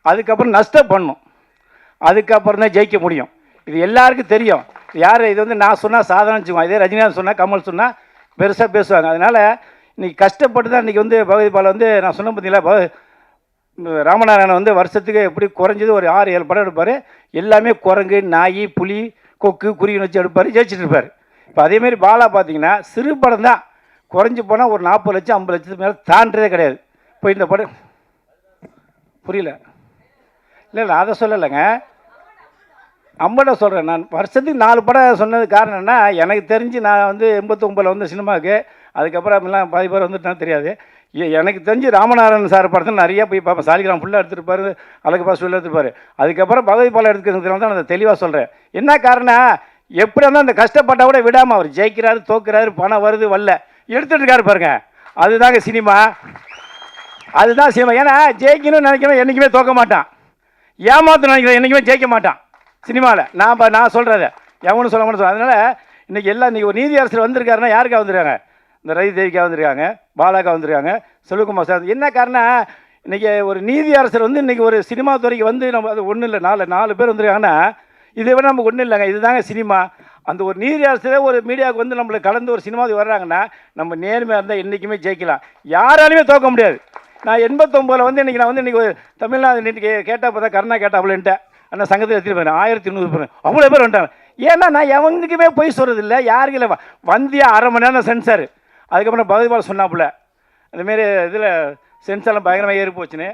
அதுக்கப்புறம் நஷ்டப்படணும், அதுக்கப்புறம் தான் ஜெயிக்க முடியும். இது எல்லாருக்கும் தெரியும். யார் இது வந்து நான் சொன்னால் சாதாரண வச்சுக்குவோம், இதே ரஜினிகாந்த் சொன்னால் கமல் சொன்னால் பெருசாக பேசுவாங்க. அதனால் இன்றைக்கி கஷ்டப்பட்டு தான் இன்றைக்கி வந்து பகவதி பாலை வந்து நான் சொன்ன பார்த்தீங்களா, ராமநாராயணன் வந்து வருஷத்துக்கு எப்படி குறைஞ்சது ஒரு 6-7 படம் எடுப்பார். எல்லாமே குரங்கு, நாய், புலி, கொக்கு, குருவின்னு வச்சு எடுப்பார், ஜெயிச்சுட்டு இருப்பார். இப்போ அதேமாரி பாலா பார்த்தீங்கன்னா சிறு படம் தான், குறைஞ்சி போனால் ஒரு 40 லட்சம் 50 லட்சத்துக்கு மேலே தாண்டதே கிடையாது. இப்போ இந்த படம் புரியல, இல்லை அதை சொல்லலைங்க, அம்பட சொல்கிறேன். நான் வருஷத்துக்கு 4 படம் சொன்னது காரணம் என்ன, எனக்கு தெரிஞ்சு நான் வந்து 89 வந்து சினிமாவுக்கு, அதுக்கப்புறம் எல்லாம் பாதி பேர் வந்துட்டுனா தெரியாது. எனக்கு தெரிஞ்சு ராமநாராயணன் சார் படத்தை நிறையா போய் பார்ப்பேன். சாலிகிராம் ஃபுல்லாக எடுத்துருப்பார், அழகு பாஸ் ஃபுல்லாக எடுத்துருப்பார். அதுக்கப்புறம் பகவதி பாலை எடுத்துக்கிறதுல தான் நான் தெளிவாக சொல்கிறேன். என்ன காரணம், எப்படி இருந்தால் அந்த கஷ்டப்பட்டால் கூட விடாமல் அவர் ஜெயிக்கிறாரு, தோக்குறாரு, பணம் வருது வரல, எடுத்துகிட்டு இருக்காரு பாருங்க. அதுதாங்க சினிமா, அதுதான் சினிமா. ஏன்னா ஜெயிக்கணும்னு நினைக்கிறேன் என்றைக்குமே தோக்க மாட்டான், ஏமாற்றணும் நினைக்கிறேன் என்றைக்குமே ஜெயிக்க மாட்டான் சினிமாவில். நான் சொல்கிறத எவனும் சொல்ல மாட்டேன். அதனால் இன்றைக்கி எல்லாம் இன்றைக்கி ஒரு நீதி அரசர் வந்திருக்காருன்னா யாருக்கா வந்துருக்காங்க, இந்த ரவி தேவிக்கா வந்திருக்காங்க, பாலாக்கா வந்திருக்காங்க, செல்வகுமார் சார். என்ன காரணம், இன்றைக்கி ஒரு நீதி அரசர் வந்து இன்றைக்கி ஒரு சினிமா துறைக்கு வந்து நம்ம அது ஒன்றும் இல்லை, 4 பேர் வந்திருக்காங்கன்னா இதை விட நமக்கு ஒன்றும் இல்லைங்க. இதுதாங்க சினிமா. அந்த ஒரு நீதி அரசரே ஒரு மீடியாவுக்கு வந்து நம்மளை கலந்து ஒரு சினிமாவுக்கு வர்றாங்கன்னா நம்ம நேர்மையாக இருந்தால் என்றைக்குமே ஜெயிக்கலாம், யாராலையுமே தோக்க முடியாது. நான் 89 வந்து இன்றைக்கி நான் வந்து இன்றைக்கி தமிழ்நாடு இன்றைக்கி கேட்டால் பார்த்தா கருணா கேட்டாப்புலன்ட்டேன், ஆனால் சங்கத்தில் எடுத்துகிட்டு போகிறேன் 1300 பேர், அவ்வளோ பேர் வந்துட்டாங்க. ஏன்னா நான் எவனுக்குமே போய் சொல்கிறது இல்லை, யாருக்கு இல்லை. வந்தியா 1/2 மணி நேரம் சென்சார், அதுக்கப்புறம் பகவதி பால் சொன்னாப்புல அதுமாரி இதில் சென்சார்லாம் பயங்கரமாக ஏறி போச்சுன்னு.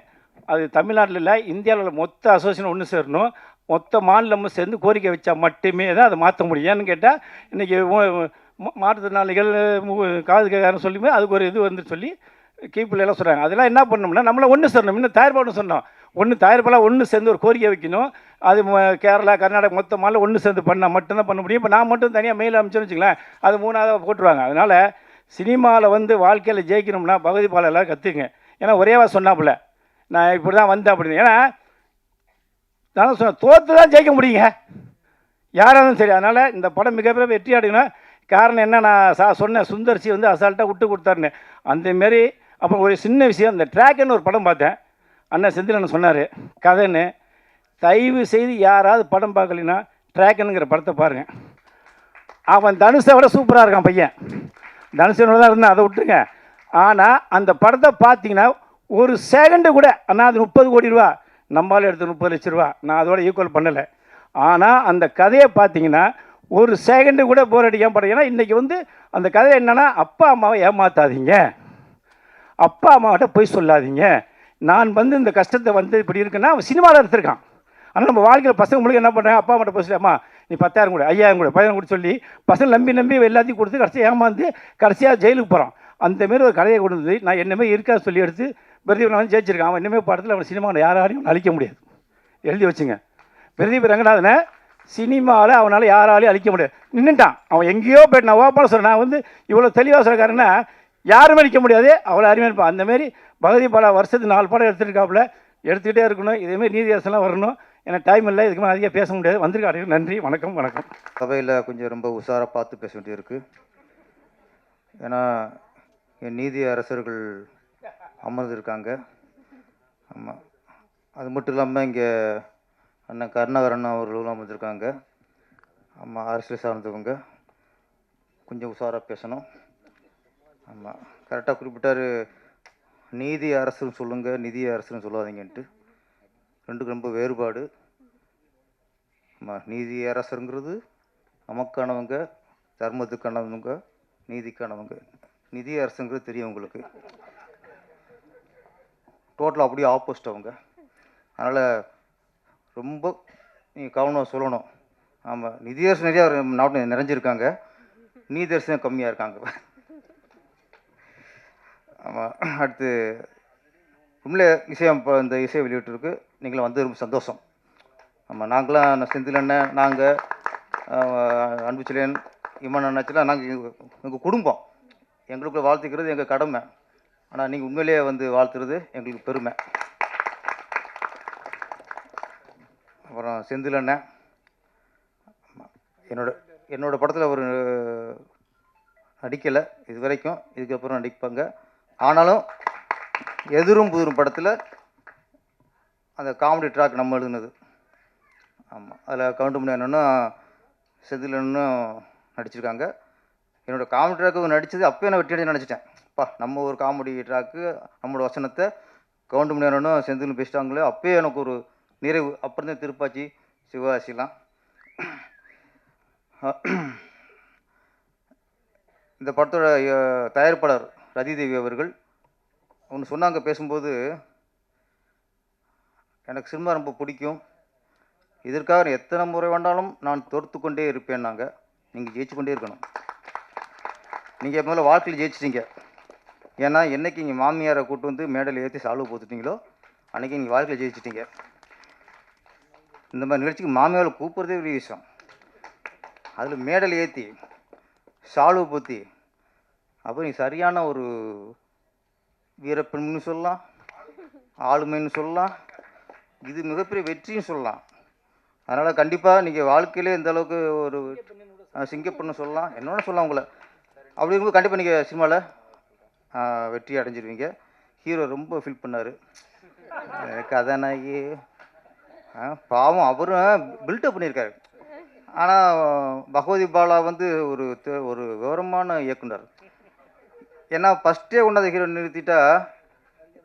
அது தமிழ்நாட்டில் இல்லை, இந்தியாவில் உள்ள மொத்த அசோசியேஷன் ஒன்று சேரணும், மொத்த மாநிலமும் சேர்ந்து கோரிக்கை வச்சா மட்டுமே தான் அதை மாற்ற முடியும். ஏன்னு கேட்டால் இன்றைக்கி மாற்றுத்திறனாளிகள் காது கேட்காரன்னு சொல்லி அதுக்கு ஒரு இது வந்து சொல்லி கீப்பிள்ளையெல்லாம் சொல்கிறாங்க. அதெல்லாம் என்ன பண்ணணும்னா நம்மளை ஒன்று சேரணும். இன்னும் தயார்பாடு சொன்னோம், தயாரிப்பெல்லாம் ஒன்று சேர்ந்து ஒரு கோரிக்கை வைக்கணும். அது கேரளா, கர்நாடகா மொத்த மாநிலம் ஒன்று சேர்ந்து பண்ணால் மட்டும்தான் பண்ண முடியும். இப்போ நான் மட்டும் தனியாக மெயில் அனுப்பிச்சோன்னு வச்சுங்களேன், அது 3ஆவது போட்டுருவாங்க. அதனால் சினிமாவில் வந்து வாழ்க்கையில் ஜெயிக்கணும்னா பகவதி பாலை எல்லோரும் கற்றுக்குங்க. ஏன்னா ஒரேவா சொன்னாப்புல நான் இப்படி தான் வந்தேன் அப்படின்னு. ஏன்னா நான் சொன்னேன், தோற்று தான் ஜெயிக்க முடியுங்க யாராலும் சரி. அதனால் இந்த படம் மிகப்பெரிய வெற்றி அடையணும். காரணம் என்ன, நான் சொன்னேன் சுந்தர்சி வந்து அசால்ட்டாக விட்டு கொடுத்தாருன்னு. அந்தமாரி அப்புறம் ஒரு சின்ன விஷயம், இந்த ட்ராக்குன்னு ஒரு படம் பார்த்தேன், அண்ணன் செந்திலன் சொன்னார் கதைன்னு. தயவு செய்து யாராவது படம் பார்க்கலைன்னா ட்ராக்குங்கிற படத்தை பாருங்கள். அவன் தனுஷை விட சூப்பராக இருக்கான் பையன், தனுஷனோட தான் இருந்தான், அதை விட்டுருங்க. ஆனால் அந்த படத்தை பார்த்தீங்கன்னா ஒரு செகண்டு கூட, ஆனால் அது 30 கோடி ரூபா, நம்மளால் எடுத்து 30 லட்ச ரூபா, நான் அதோட ஈக்குவல் பண்ணலை. ஆனால் அந்த கதையை பார்த்தீங்கன்னா ஒரு செகண்டு கூட போர் அடிக்காமல் படம். ஏன்னா இன்றைக்கி வந்து அந்த கதை என்னென்னா, அப்பா அம்மாவை ஏமாற்றாதீங்க, அப்பா அம்மாவிட்ட போய் சொல்லாதீங்க, நான் வந்து இந்த கஷ்டத்தை வந்து இப்படி இருக்குன்னா அவன் சினிமாவில் எடுத்திருக்கான். ஆனால் நம்ம வாழ்க்கையில் பசங்க உங்களுக்கு என்ன பண்ணுறாங்க, அப்பா அம்மாட்ட போய் சொல்லி அம்மா நீ 10,000 கூட 5,000 கூட 10,000 கூட சொல்லி பசங்க நம்பி எல்லாத்தையும் கொடுத்து கடைசியாக ஏமாந்து கடைசியாக ஜெயிலுக்கு போகிறான். அந்தமாரி ஒரு கதையை கொண்டு வந்து நான் என்னமே இருக்கா சொல்லி எடுத்து பிரதீப் வந்து ஜெயிச்சிருக்கான். அவன் இன்னமே படத்தில் அவன் சினிமாவில் யாராலையும் அழிக்க முடியாது, எழுதி வச்சுங்க. பிரதீப் ரங்கநாதனை சினிமாவில் அவனால் யாராலையும் அழிக்க முடியாது, நின்றுட்டான். அவன் எங்கேயோ போய்ட்டு நான் ஓப்பனாக சொல்கிறேன், நான் வந்து இவ்வளோ தெளிவாக சொல்கிறேன்னா யாருமே அழிக்க முடியாது, அவ்வளோ அருமையாக இருப்பான். அந்தமாரி பகவதி பாலா வருஷத்துக்கு 4 படம் எடுத்துருக்காப்புல, எடுத்துக்கிட்டே இருக்கணும். இதேமாரி நீதி அரசெல்லாம் வரணும். எனக்கு டைம் இல்லை, இதுக்கு மேலே அதிகம் பேச முடியாது. வந்திருக்காரு, நன்றி, வணக்கம். சபையில் கொஞ்சம் ரொம்ப உஷாராக பார்த்து பேச வேண்டியிருக்கு. ஏன்னா என் நீதி அரசர்கள் அமர்ந்திருக்காங்க. ஆமாம், அது மட்டும் இல்லாமல் இங்கே அண்ணன் கருணாகரன் அவர்களும் அமர்ந்திருக்காங்க. ஆமாம், அரசியல் சார்ந்தவங்க, கொஞ்சம் உஷாராக பேசணும். ஆமாம், கரெக்டாக குறிப்பிட்டார், நீதி அரசுன்னு சொல்லுங்கள், நிதி அரசுன்னு சொல்லாதீங்கன்ட்டு. ரெண்டுக்கு ரொம்ப வேறுபாடு. ஆமாம், நீதி அரசருங்கிறது நமக்கானவங்க, தர்மத்துக்கானவங்க, நீதிக்கானவங்க. நிதி அரசுங்கிறது தெரியும் உங்களுக்கு, டோட்டலாக அப்படியே ஆப்போசிட் அவங்க. அதனால் ரொம்ப நீங்கள் கவனம் சொல்லணும். ஆமாம், நிதி அரசு நிறையா நாட்டில் நிறைஞ்சிருக்காங்க, நீதி அரசு கம்மியாக இருக்காங்க. ஆமாம், அடுத்து உண்மையிலே இசையம் இப்போ இந்த இசையை வெளியிட்டிருக்கு, நீங்களும் வந்து ரொம்ப சந்தோஷம். ஆமாம், நாங்களாம் செந்தில் அண்ணன், நாங்கள் அன்புச்செழியன், இமன் அண்ணாச்செல்லாம் நாங்கள் எங்கள் குடும்பம், எங்களுக்குள்ள வாழ்த்துக்கிறது எங்கள் கடமை. ஆனால் நீங்கள் உண்மையிலேயே வந்து வாழ்த்துறது எங்களுக்கு பெருமை. அப்புறம் செந்தில் அண்ணன் என்னோட படத்தில் அவர் நடிக்கலை இது வரைக்கும், இதுக்கப்புறம் நடிப்பாங்க. ஆனாலும் எதிரும் புதிரும் படத்தில் அந்த காமெடி ட்ராக் நம்ம எழுதுனது. ஆமாம், அதில் கவுண்டமணி அண்ணனும் செந்திலனும் நடிச்சிருக்காங்க. என்னோடய காமெடி ட்ராக்கு நடித்தது அப்போயே நான் வெற்றி அடைஞ்சு நினச்சிட்டேன். நம்ம ஒரு காமெடி ட்ராக்கு நம்மளோட வசனத்தை கவுண்டமணி அண்ணனும் செந்திலும் பேசிட்டாங்களே, அப்போயே எனக்கு ஒரு நிறைவு. அப்புறம் தான் திருப்பாச்சி சிவகாசிலாம். இந்த படத்தோட தயாரிப்பாளர் ரதிதேவி அவர்கள் ஒன்று சொன்னாங்க பேசும்போது, எனக்கு சினிமா ரொம்ப பிடிக்கும், இதற்காக எத்தனை முறை வேண்டாலும் நான் தோற்று கொண்டே இருப்பேன்னாங்க. நீங்கள் ஜெயிச்சு கொண்டே இருக்கணும். நீங்கள் முதல்ல வாழ்க்கையில் ஜெயிச்சிட்டிங்க. ஏன்னா என்றைக்கு இங்கே மாமியாரை கூட்டு வந்து மேடையில் ஏற்றி சால்வு போத்துட்டிங்களோ அன்றைக்கி நீங்கள் வாழ்க்கையில் ஜெயிச்சிட்டிங்க. இந்த மாதிரி நிகழ்ச்சிக்கு மாமியாரை கூப்பிட்றதே பெரிய விஷயம். அதில் மேடையில் ஏற்றி சால்வு போத்தி அப்போ நீ சரியான ஒரு வீரப்பெண்ணுன்னு சொல்லலாம், ஆளுமைன்னு சொல்லலாம், இது மிகப்பெரிய வெற்றின்னு சொல்லலாம். அதனால் கண்டிப்பாக நீங்கள் வாழ்க்கையிலே இந்த அளவுக்கு ஒரு சிங்கப்பெண்ணு சொல்லலாம், என்னோட சொல்லலாம் உங்களை. அப்படி இருக்கும்போது கண்டிப்பாக நீங்கள் சினிமாவில் வெற்றி அடைஞ்சிருவீங்க. ஹீரோ ரொம்ப ஃபீல் பண்ணார். கதாநாயகி பாவம், அவரும் பில்டப் பண்ணியிருக்காரு. ஆனால் பகவதி பாலா வந்து ஒரு விவரமான இயக்குனர். ஏன்னா ஃபஸ்ட்டே கொண்டாந்து ஹீரோ நிறுத்திட்டா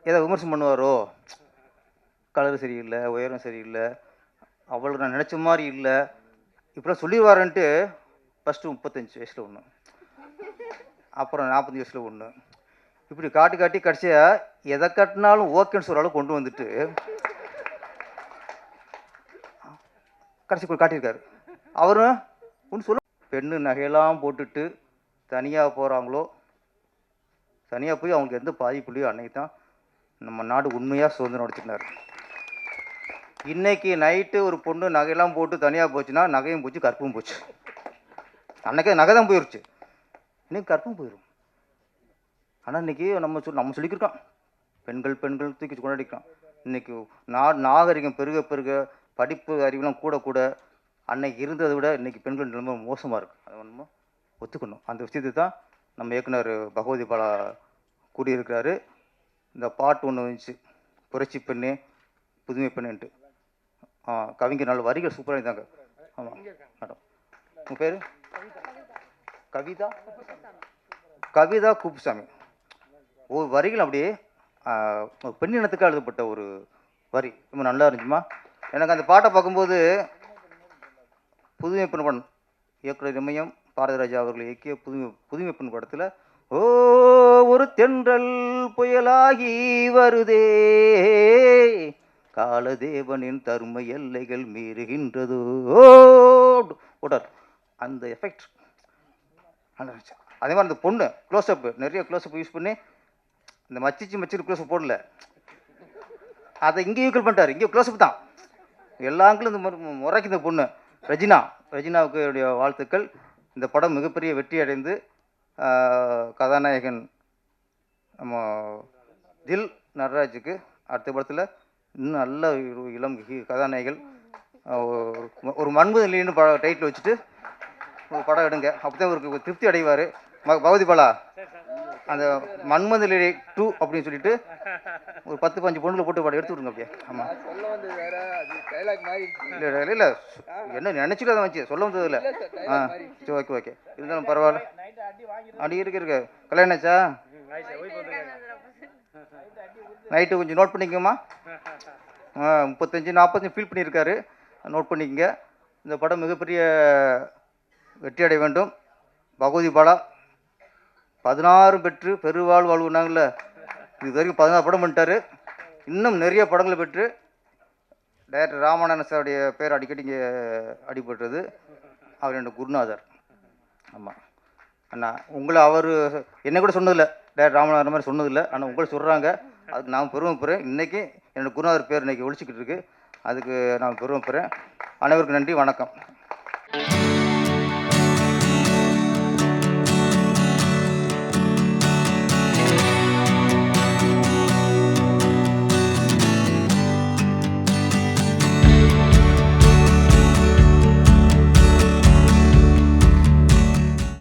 ஏதோ விமர்சனம் பண்ணுவாரோ, கலர் சரியில்லை, உயரம் சரியில்லை, அவ்வளோ நான் நினச்ச மாதிரி இல்லை, இப்படிலாம் சொல்லிடுவாருன்ட்டு ஃபஸ்ட்டு 35 வயசில் ஒன்று, அப்புறம் 40 வயசில் ஒன்று, இப்படி காட்டி காட்டி கடைசியாக எதை கட்டினாலும் ஓகேன்னு சொல்கிற அளவுக்கு கொண்டு வந்துட்டு கடைசி காட்டியிருக்காரு. அவரும் ஒன்று சொல்ல, பெண்ணு நகையெல்லாம் போட்டுட்டு தனியாக போகிறாங்களோ, தனியாக போய் அவங்களுக்கு எந்த பாதிப்புலையோ அன்னைக்கு தான் நம்ம நாடு உண்மையாக சுதந்திரம் அடிச்சிருந்தார். இன்றைக்கி நைட்டு ஒரு பொண்ணு நகையெல்லாம் போட்டு தனியாக போச்சுன்னா நகையும் போச்சு, கற்பும் போச்சு. அன்றைக்கே நகை தான் போயிடுச்சு, இன்றைக்கி கற்பும் போயிடும். ஆனால் இன்றைக்கி நம்ம சொல்லிக்கிருக்கோம், பெண்கள் பெண்கள் தூக்கி கொண்டாடிக்கிறோம். இன்றைக்கி நாகரிகம் பெருக பெருக படிப்பு அறிவுலாம் கூட கூட அன்னைக்கு இருந்ததை விட இன்றைக்கி பெண்கள் நிலைமை மோசமாக இருக்குது. அதை ஒன்றுமோ ஒத்துக்கணும். அந்த விஷயத்தை தான் நம்ம இயக்குனர் பகவதி பாலா கூடியிருக்கிறாரு. இந்த பாட்டு ஒன்று வந்துச்சு, புரட்சி பெண்ணே புதுமை பெண்ணுன்ட்டு. கவிஞர் நல்ல வரிகள் சூப்பராக இருந்தாங்க. ஆமாம் மேடம், உங்கள் பேர் கவிதா குப்புசாமி. ஒரு வரிகள் அப்படியே பெண்ணினத்துக்கு எழுதப்பட்ட ஒரு வரி ரொம்ப நல்லா இருந்துச்சுமா. எனக்கு அந்த பாட்டை பார்க்கும்போது புதுமை பெண் படம் இயக்குனர் இமயம் பாரதிராஜா அவர்கள் இயக்கிய புதுமை பெண் படத்தில் ஓ ஒரு தென்றல் புயலாகி வருதே, காலதேவனின் தருமை எல்லைகள் மீறுகின்றதோ ஓட்டார், அந்த எஃபெக்ட் நல்லா இருந்துச்சு. அதே மாதிரி அந்த பொண்ணு க்ளோஸ்அப், நிறைய க்ளோஸ்அப் யூஸ் பண்ணி இந்த மச்சிரு க்ளோஸ்அப் போடல, அதை இங்கே ஈக்குவல் பண்ணிட்டார். இங்கே க்ளோஸ்அப் தான் எல்லா ஆங்கிலும் இந்த முறைக்கு. இந்த பொண்ணு ரெஜினாவுக்கு என்னுடைய வாழ்த்துக்கள். இந்த படம் மிகப்பெரிய வெற்றி அடைந்து கதாநாயகன் நம்ம தில் நடராஜுக்கு அடுத்த படத்தில் இன்னும் நல்ல இளம் கதாநாயகர்கள் ஒரு மன்மதனின்னு டைட்டில் வச்சுட்டு ஒரு படம் எடுங்க, அப்போ தான் ஒரு திருப்தி அடைவார். பகவதி பாலா அந்த மன்மதனிலே 2 அப்படின்னு சொல்லிட்டு ஒரு 10-15 பொண்ணுகளை போட்டு படம் எடுத்து விடுங்க அப்படியே. ஆமாம் இல்லை இல்லை என்ன நினச்சிட்டு அதை வச்சு சொல்ல வந்தது இல்லை. சரி ஓகே இருந்தாலும் பரவாயில்ல. அடி இருக்கு கல்யாணம் ஆச்சா? நைட்டு கொஞ்சம் நோட் பண்ணிக்கோமா. 35-40 ஃபீல் பண்ணியிருக்காரு, நோட் பண்ணிக்கங்க. இந்த படம் மிகப்பெரிய வெற்றி அடைய வேண்டும். பகவதி பாலா 16 பெற்று பெருவாழ் வாழ்வுனாங்கல்ல, இது வரைக்கும் 16 படம் பண்ணிட்டாரு. இன்னும் நிறைய படங்களை பெற்று டைரக்டர் ராமநாதன் சாருடைய பேர் அடிக்கடி இங்கே அடிபட்டுறது. அவர் என்னோட குருநாதர். ஆமாம் அண்ணா, உங்களை அவர் என்ன கூட சொன்னதில்லை, டைரக்டர் ராமநாதன் மாதிரி சொன்னதில்லை, ஆனால் உங்களை சொல்கிறாங்க, அதுக்கு நான் பெருமைப்படுறேன். இன்றைக்கி என்னோடய குருநாதர் பேர் இன்றைக்கி ஒழிச்சிக்கிட்டு இருக்கு, அதுக்கு நான் பெருமைப்படுறேன். அனைவருக்கும் நன்றி, வணக்கம்.